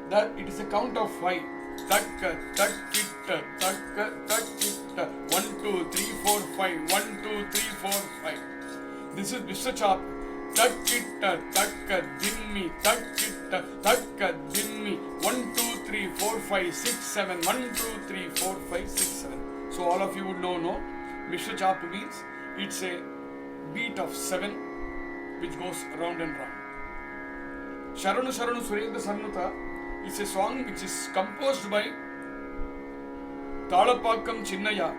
that it is a count of 5. Takka, takkitta, takka, takkitta. 1, 2, 3, 4, 5. 1, 2, 3, 4, 5. This is Mishra Chapu. Takkitta, takka, dimmi, takkitta, takka, dimmi. 1, 2, 3, 4, 5, 6, 7. 1, 2, 3, 4, 5, 6, 7. So all of you would know, no? Mishra Chapu means it's a beat of 7 which goes round and round. Sharanu Sharanu Surendra Sannuta is a song which is composed by Thalapakkam Chinnaya.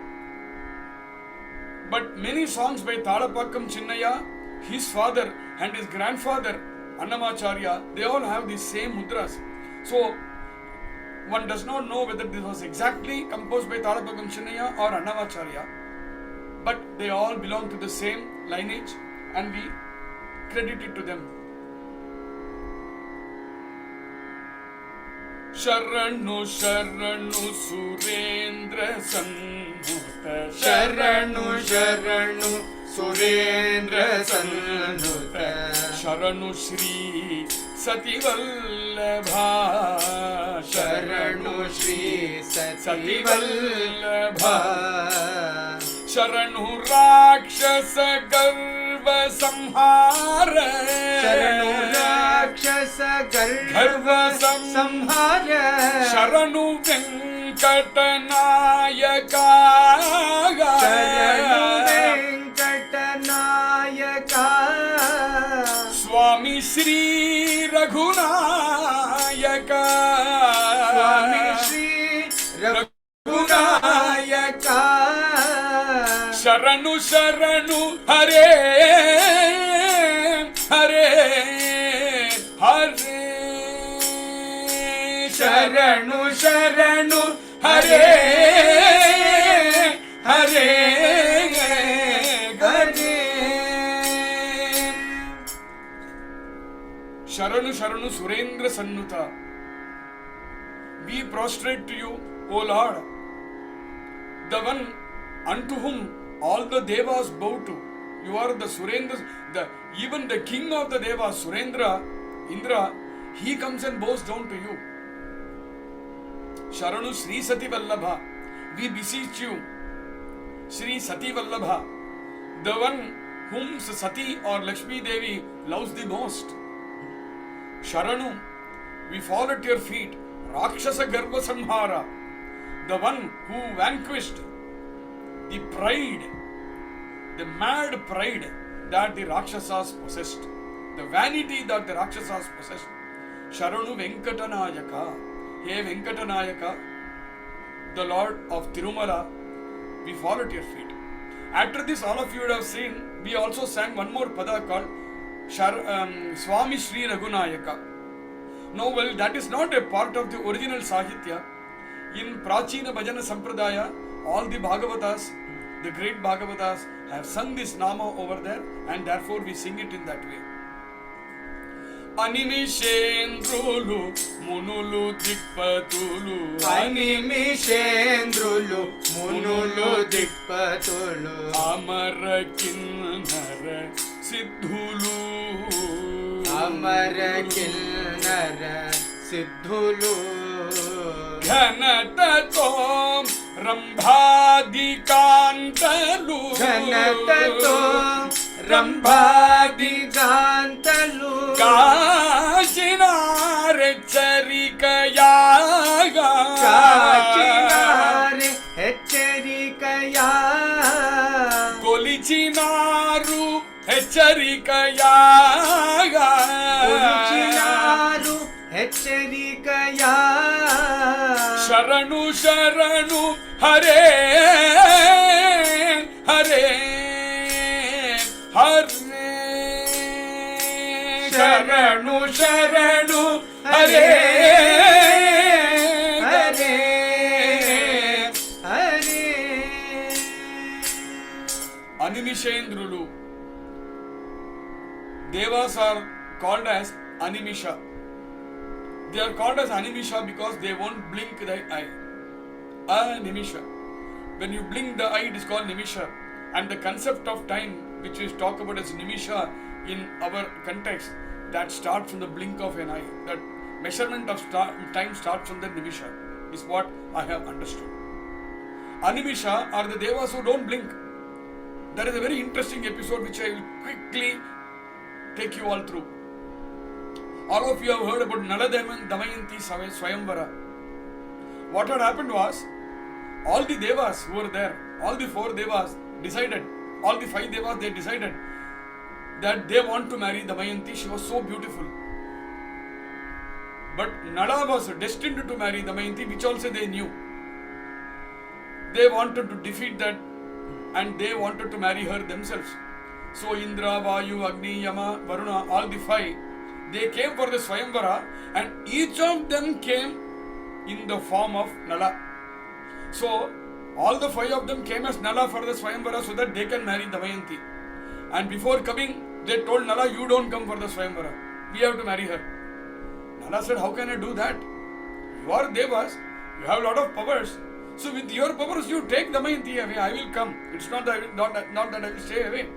But many songs by Thalapakkam Chinnaya, his father and his grandfather Annamacharya, they all have the same mudras. So one does not know whether this was exactly composed by Thalapakkam Chinnaya or Annamacharya, but they all belong to the same lineage and we credit it to them. Sharanu Sharanu Surendra Sannuta. Sharanu Sharanu Surendra Sannuta. Sharanu Shri Sati Vallabha. Sharanu Shri Sati Vallabha. Sharanu Rakshasa Garva Samhara. Sharanu Rakshasa Garva Samhara. Sharanu Venkatanayaka. Sharanu Venkatanayaka. Swami Shri Raghunayaka. Swami Shri Raghunayaka. Sharanu Sharanu Hare Hare Hare. Sharanu Sharanu Hare Hare Hare. Sharanu Sharanu Surendra Sannuta. We prostrate to you, O Lord, the one unto whom all the devas bow to. You are the Surendra, even the king of the devas, Surendra, Indra, he comes and bows down to you. Sharanu Sri Sati Vallabha. We beseech you, Sri Sati Vallabha, the one whom Sati or Lakshmi Devi loves the most. Sharanu, we fall at your feet. Rakshasa Garva Samhara, the one who vanquished the pride, the mad pride that the Rakshasas possessed, the vanity that the Rakshasas possessed. Sharanu Venkatanayaka. Hey Venkatanayaka, the Lord of Tirumala, we fall at your feet. After this, all of you would have seen, we also sang one more pada called Swami Shri Raghunayaka. No, well, that is not a part of the original Sahitya. In Pracheena Bhajana Sampradaya, all the Bhagavatas, the great Bhagavatas, have sung this Nama over there, and therefore we sing it in that way. Animishendrulu Munulu Dikpatulu. Animishendrulu Munulu Dikpatulu. Amara Kinnara Siddhulu. Amara Kinnara Siddhulu. Ghanatatom Rambhadikantalu. Ghanatatom Rambhadikantalu. Kachinare Charikayaga. Kachinare Hecharikaya. Kolichinaru Hecharikayaga. Kolichinaru Hecharikaya. Sharanu Sharanu Hare Hare Hare. Sharanu Sharanu Hare Hare Hare. Animishendrulu, Devas are called as animisha. They are called as animisha because they won't blink the eye. Animisha. When you blink the eye, it is called nimisha. And the concept of time, which is talk about as nimisha in our context, that starts from the blink of an eye. That measurement of time starts from the nimisha, is what I have understood. Animisha are the devas who don't blink. There is a very interesting episode which I will quickly take you all through. All of you have heard about Nala Damayanti Swayamvara. What had happened was, all the devas who were there, all the 4 devas decided, all the 5 devas, they decided that they want to marry Damayanti. She was so beautiful. But Nala was destined to marry Damayanti, which also they knew. They wanted to defeat that and they wanted to marry her themselves. So Indra, Vayu, Agni, Yama, Varuna, all the 5, they came for the Swayamvara and each of them came in the form of Nala. So all the 5 of them came as Nala for the Swayamvara so that they can marry Damayanti. And before coming, they told Nala, you don't come for the Swayamvara. We have to marry her. Nala said, how can I do that? You are Devas, you have a lot of powers. So with your powers, you take Damayanti away. I will come. It's not that I will stay away.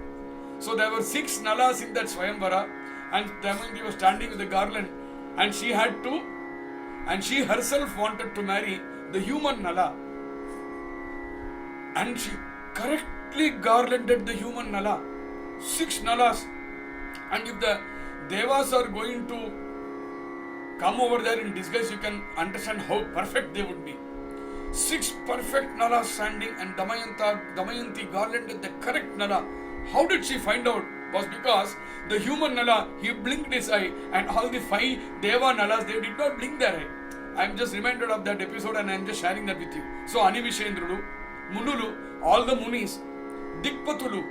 So there were 6 Nalas in that Swayamvara, and Damayanti was standing with the garland, and she had to, and she herself wanted to marry the human Nala. And she correctly garlanded the human Nala. 6 Nalas. And if the Devas are going to come over there in disguise, you can understand how perfect they would be. 6 perfect Nalas standing and Damayanti garlanded the correct Nala. How did she find out? Was because the human Nala, he blinked his eye, and all the 5 Deva Nalas, they did not blink their eye. I am just reminded of that episode and I am just sharing that with you. So Animishendrudu, Munulu, all the Munis, Dikpatulu,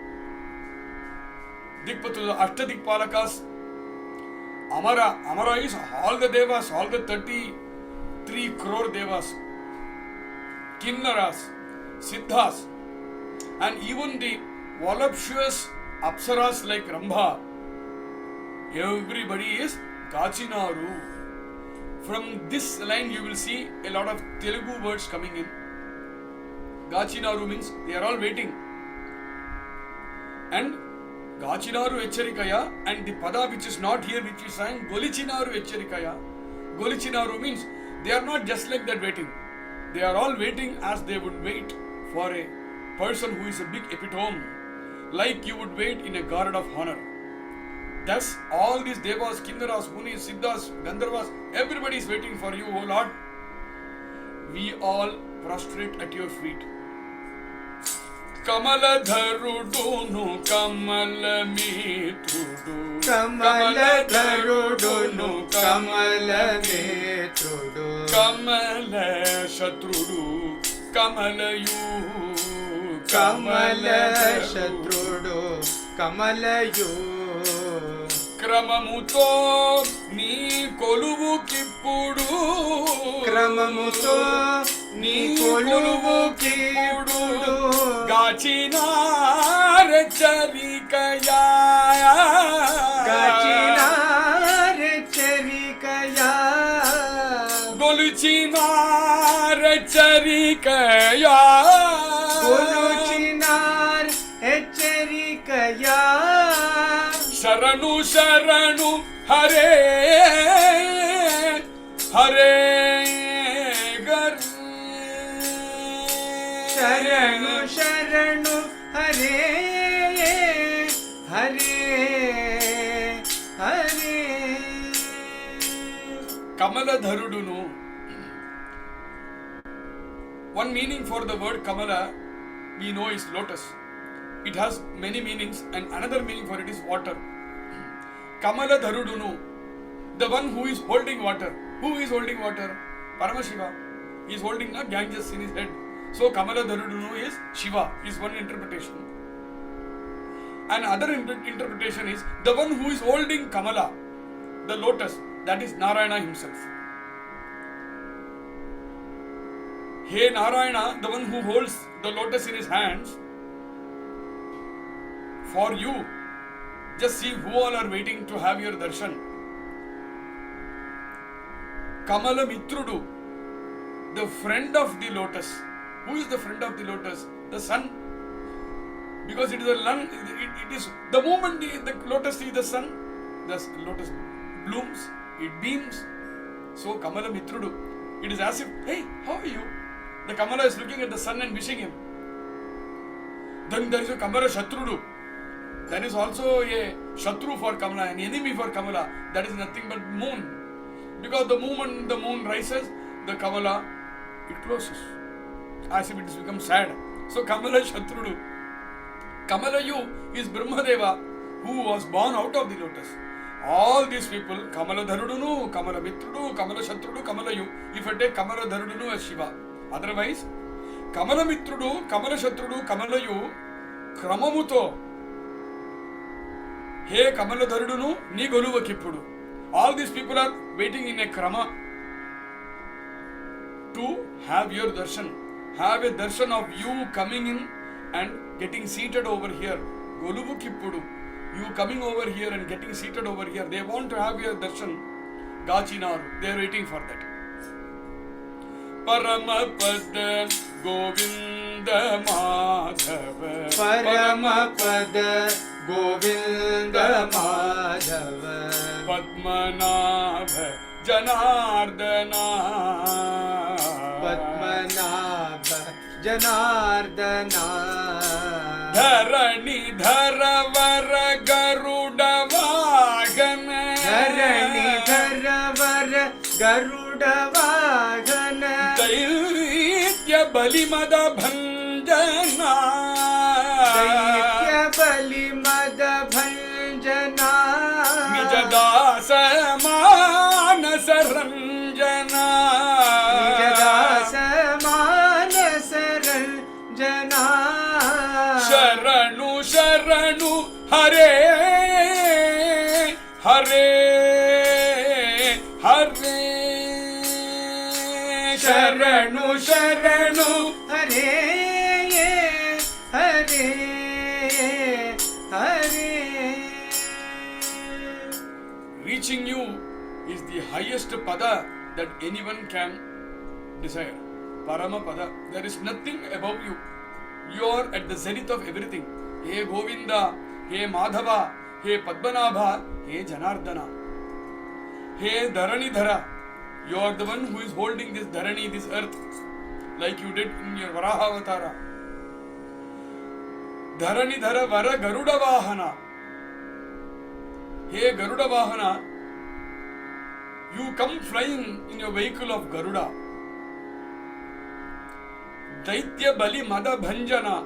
Ashtadikpalakas, Amara is all the Devas, all the 33 crore Devas, Kinnaras, Siddhas, and even the voluptuous Apsaras like Rambha. Everybody is Gachinaru. From this line you will see a lot of Telugu words coming in. Gachinaru means they are all waiting. And Gachinaru Echarikaya, and the pada which is not here, which is saying Golichinaru Echarikaya. Golichinaru means they are not just like that waiting. They are all waiting as they would wait for a person who is a big epitome, like you would wait in a guard of honor. Thus, all these Devas, Kinnaras, Munis, Siddhas, Gandharvas, everybody is waiting for you, O Lord. We all prostrate at your feet. Kamala Dharudunu Kamala Mitrudu Kamala Dharudunu Kamala Mitrudu Kamala Shatrudu Kamala Yu Kamala Shatrudu Kamala Yu Kramamuto Ni Koluvu Kippudu Kramamuto Ni Koluvu Kippudu Gachinar Charikaya Gachinar Charikaya Goluchinar Charikaya Goluchinar Charikaya Sharanu Sharanu Hare Hare Gar Sharanu Sharanu Hare Hare Hare Kamala Dharudunu. One meaning for the word Kamala we know is lotus. It has many meanings, and another meaning for it is water. Kamala Dharudunu, the one who is holding water. Who is holding water? Paramashiva. He is holding a Ganges in his head. So Kamala Dharudunu is Shiva, is one interpretation. Another interpretation is the one who is holding Kamala, the lotus, that is Narayana himself. Hey Narayana, the one who holds the lotus in his hands, for you, Just see who all are waiting to have your darshan. Kamala Mitrudu, the friend of the lotus. Who is the friend of the lotus? The sun. Because it is it is the moment the lotus sees the sun, the lotus blooms, it beams. So Kamala Mitrudu, it is as if, hey, how are you? The Kamala is looking at the sun and wishing him. Then there is a Kamala Shatrudu. That is also a Shatru for Kamala, an enemy for Kamala. That is nothing but moon. Because the moment the moon rises, the Kamala, it closes. As if it has become sad. So Kamala Shatrudu. Kamala Yu is Brahmadeva, who was born out of the lotus. All these people, Kamala Dharudunu, Kamala Mitrudu, Kamala Shatrudu, Kamala Yu. If I take Kamala Dharudunu as Shiva. Otherwise, Kamala Mitrudu, Kamala Shatrudu, Kamala Yu, Kramamuto. Hey Kamala Dharudunu, Ni Goluva Kippudu. All these people are waiting in a krama to have your darshan. Have a darshan of you coming in and getting seated over here. Goluvu Kippudu. You coming over here and getting seated over here. They want to have your darshan. Gachinaru. They are waiting for that. Paramapada Govinda Madhava. Paramapada Govinda Madhava. Padmanabha Janardana. Padmanabha Janardana. Dharani Dharavara Garuda Vagana. Dharani Dharavara Garuda Vagana. Daitya Balimada Bhanjana. Daitya Balimada Bhanjana. Nijadasa Manasa Ranjana. Nijadasa Manasa Ranjana. Sharanu Sharanu Hare Hare Hare. Sharanu Sharanu Hare Hare Hare. Reaching you is the highest pada that anyone can desire. Parama pada. There is nothing above you. You are at the zenith of everything. Hey Govinda, hey Madhava, hey Padmanabha, hey Janardana, hey Dharani Dhara. You are the one who is holding this Dharani, this earth, like you did in your Varaha Avatara. Dharani Dhara Vara Garuda Vahana. Hey Garuda Vahana, you come flying in your vehicle of Garuda. Daitya Bali Mada Bhanjana.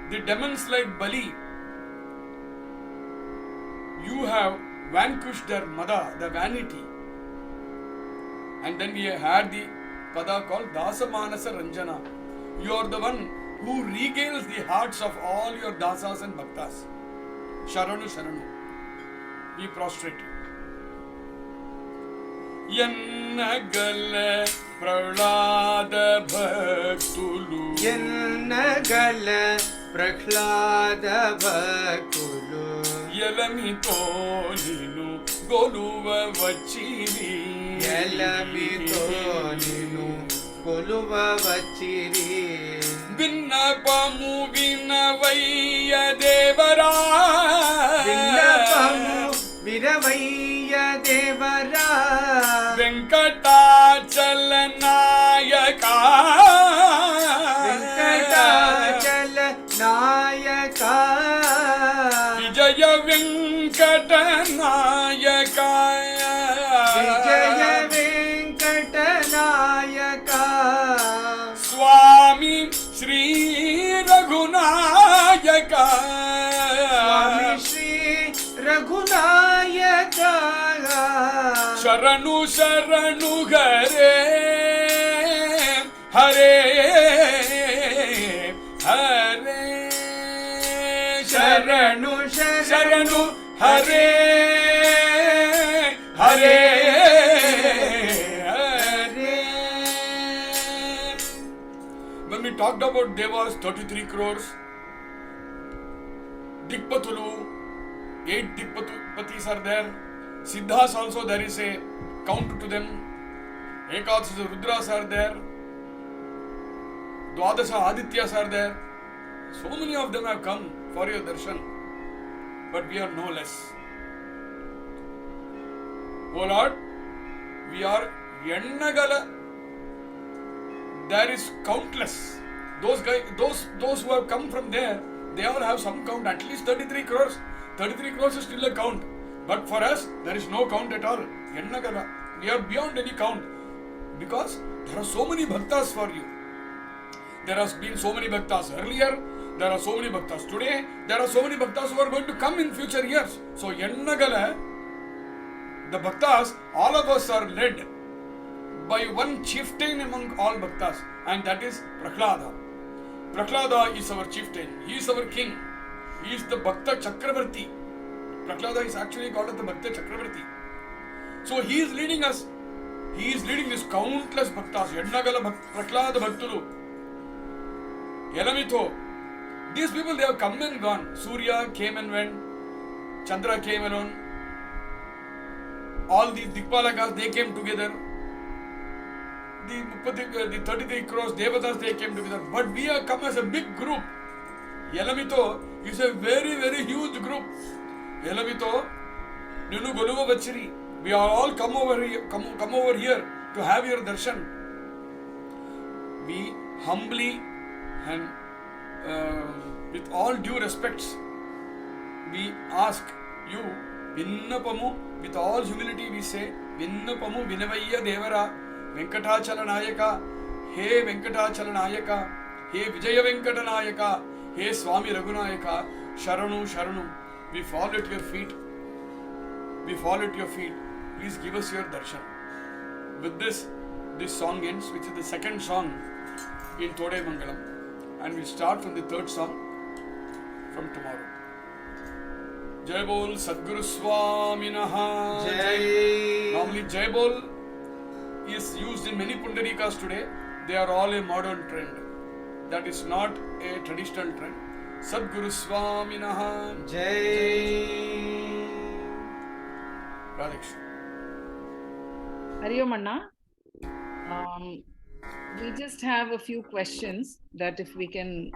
The demons like Bali, you have vanquished their Mada, the vanity. And then we had the pada called Dasamanasa Ranjana. You are the one who regales the hearts of all your dasas and bhaktas. Sharanu Sharanu. We prostrate. Yannagala Prahlada Bhaktulu. Yannagala Prahlada Bhaktulu. Yalamito Ninu Goluva Vachiri. Yalamito Ninu Goluva Vachiri. Vinnapamu Vinavaya Devara. Vinnapamu Viravaya Devara. Venkatachalanayaka. Venkatachalanayaka. Vijaya Venkatanayaka. Vijaya Venkatanayaka. Swami Sri Raghunayaka. Swami Sri Raghunayaka. Sharanu Sharanu Hare Hare Hare. Sharanu Sharanu Hare Hare Hare. When we talked about Devas, 33 crores, Dikpatulu, 8 Dikpatis are there. Siddhas also, there is a count to them. Ekadasha Rudras are there. Dwadasha Adityas are there. So many of them have come for your darshan. But we are no less. O Lord, we are Yannagala. There is countless. Those who have come from there, they all have some count, at least 33 crores. 33 crores is still a count. But for us, there is no count at all. Yannagala. We are beyond any count. Because there are so many bhaktas for you. There has been so many bhaktas earlier. There are so many bhaktas today. There are so many bhaktas who are going to come in future years. So Yannagala, the bhaktas, all of us are led by one chieftain among all bhaktas, and that is Prahlada. Prahlada is our chieftain. He is our king. He is the Bhakta Chakravarti. Prahlada is actually called as the Bhakta Chakravarti. So he is leading us. He is leading these countless bhaktas. Yannagala Prahlada Bhaktulu. Yelamito. These people, they have come and gone. Surya came and went. Chandra came and went. All the Dikpalakas, they came together. The 33 crores Devatas, they came together. But we have come as a big group. Yelamito is a very, very huge group. Yelamito, Ninu Goluva Vachiri. We are all come over here to have your darshan. We humbly and with all due respects, we ask you, Vinnapamu, with all humility we say, Vinnapamu Vinavaya Devara, Venkatachalanayaka, He Venkatachalanayaka, He Vijaya Venkatanayaka, He Swami Raghunayaka, Sharanu, Sharanu. We fall at your feet. We fall at your feet. Please give us your darshan. With this song ends, which is the second song in Todayamangalam. And we start from the third song from tomorrow. Jai Bol Sadguru Swaminaha. Jai. Normally Jai Bol is used in many Pundarikas today. They are all a modern trend. That is not a traditional trend. Sadguru Swaminaha. Jai. Radhikshna. Hari Om Anna. We just have a few questions that if we can.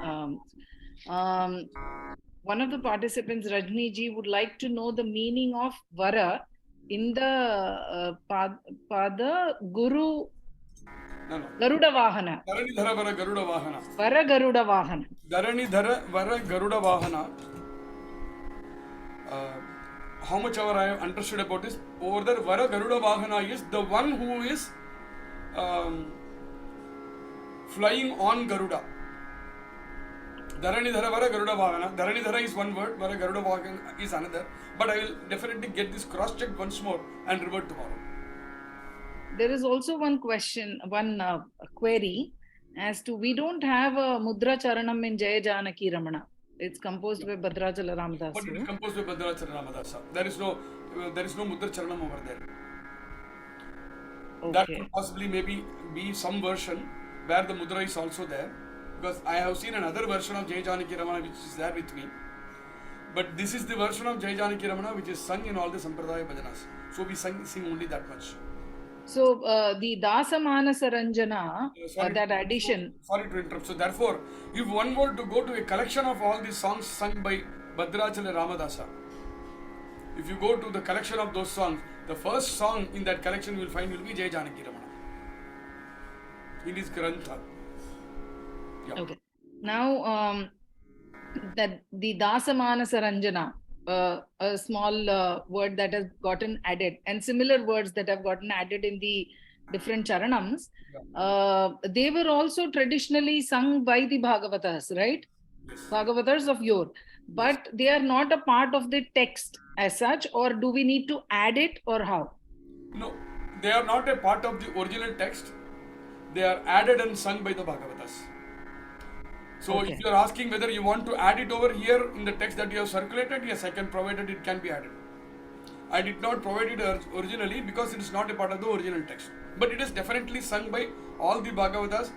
One of the participants, Rajni ji, would like to know the meaning of Vara in the Pada Guru Garuda Vahana. Dharanidhara Vara Garuda Vahana. Vara Garuda Vahana. Dharanidhara Vara Garuda Vahana. How much ever I have understood about this, over there Vara Garuda Vahana is the one who is flying on Garuda. Dharanidhara Vara Garuda Vahana. Dharanidhara is one word, Vara Garuda Vahana is another. But I will definitely get this cross-checked once more and revert tomorrow. There is also one question, query as to we don't have a Mudra Charanam in Jaya Janaki Ramana. It's composed by Bhadrachala Ramadasa. But it is composed by Bhadrachala Ramadasa. There is no Mudra Charanam over there. Okay. That could possibly maybe be some version where the Mudra is also there. Because I have seen another version of Jai Janaki Ramana which is there with me. But this is the version of Jai Janaki Ramana which is sung in all the Sampradaya Bhajanas. So we sing only that much. So the Dasa Manasa Ranjana, that addition. Sorry to interrupt. So therefore, if one were to go to a collection of all these songs sung by Bhadrachala Ramadasa, if you go to the collection of those songs, the first song in that collection you will find will be Jai Janaki Ramana. In his Grantha. Yeah. Okay. Now, that the Dasa Manasa Ranjana, a small word that has gotten added, and similar words that have gotten added in the different charanams, they were also traditionally sung by the Bhagavatas, right? Yes. Bhagavatas of yore. But they are not a part of the text as such, or do we need to add it, or how? No, they are not a part of the original text. They are added and sung by the Bhagavatas. So Okay. if you are asking whether you want to add it over here in the text that you have circulated, yes, I can provide it can be added. I did not provide it originally because it is not a part of the original text. But it is definitely sung by all the Bhagavatas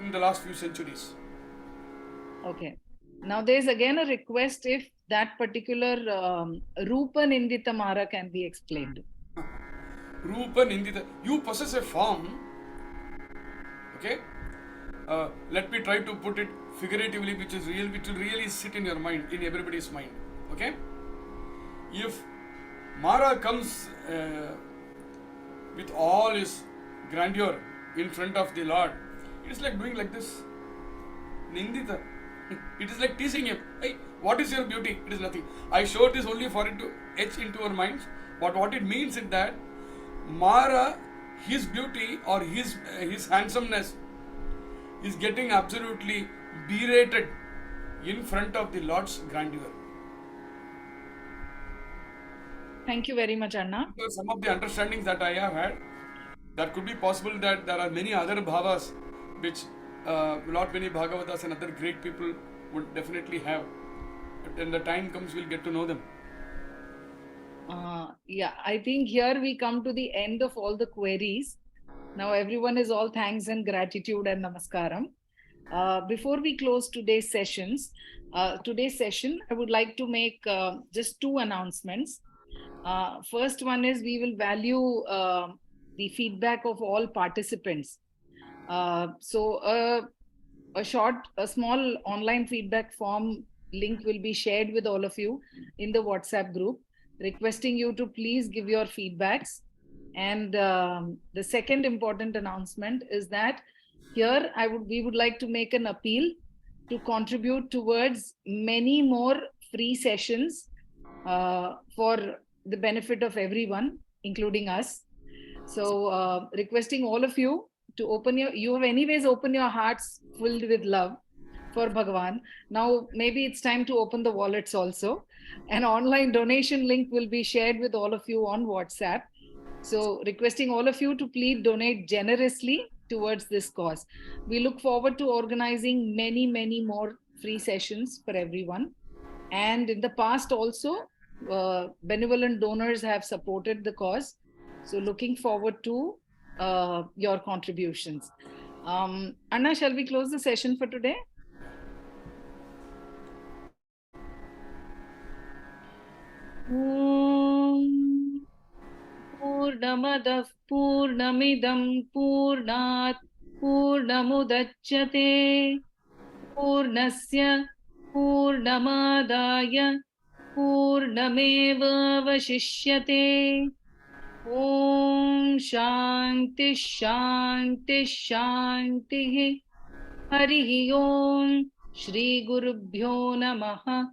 in the last few centuries. Okay. Now there's again a request, if that particular Rupa Nindita Mara can be explained? Rupa Nindita. You possess a form. Okay. Let me try to put it figuratively, which is real, which will really sit in your mind, in everybody's mind. Okay. If Mara comes with all his grandeur in front of the Lord, it is like doing like this. Nindita. It is like teasing him. Hey, what is your beauty? It is nothing. I showed this only for it to etch into our minds. But what it means is that Mara, his beauty or his handsomeness is getting absolutely berated in front of the Lord's grandeur. Thank you very much, Anna. Some of the understandings that I have had, that could be possible that there are many other bhavas which not many Bhagavatas and other great people would definitely have. But when the time comes, we'll get to know them. Yeah, I think here we come to the end of all the queries. Now everyone is all thanks and gratitude and namaskaram. Before we close today's session, I would like to make just two announcements. First one is we will value the feedback of all participants. So a small online feedback form link will be shared with all of you in the WhatsApp group, requesting you to please give your feedbacks. And the second important announcement is that here we would like to make an appeal to contribute towards many more free sessions for the benefit of everyone, including us. So requesting all of you to you have anyways opened your hearts filled with love for Bhagavan. Now maybe it's time to open the wallets also. An online donation link will be shared with all of you on WhatsApp. So requesting all of you to please donate generously towards this cause. We look forward to organizing many, many more free sessions for everyone. And in the past also, benevolent donors have supported the cause. So looking forward to your contributions. Anna, shall we close the session for today? Purnamadah Purnamidam Purnat Purnamudachyate Purnasya Purnamadaya Purnameva Vashishyate. Om Shanti Shanti Shanti. Harihi Om. Shri Gurubhyo Namaha.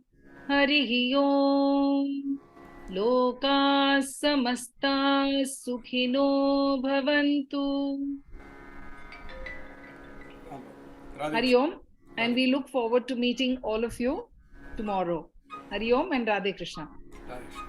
Harihi Om. Loka samasta sukhino bhavantu. Hari Om. And we look forward to meeting all of you tomorrow. Hari Om and Radhe Krishna. Radhe Krishna.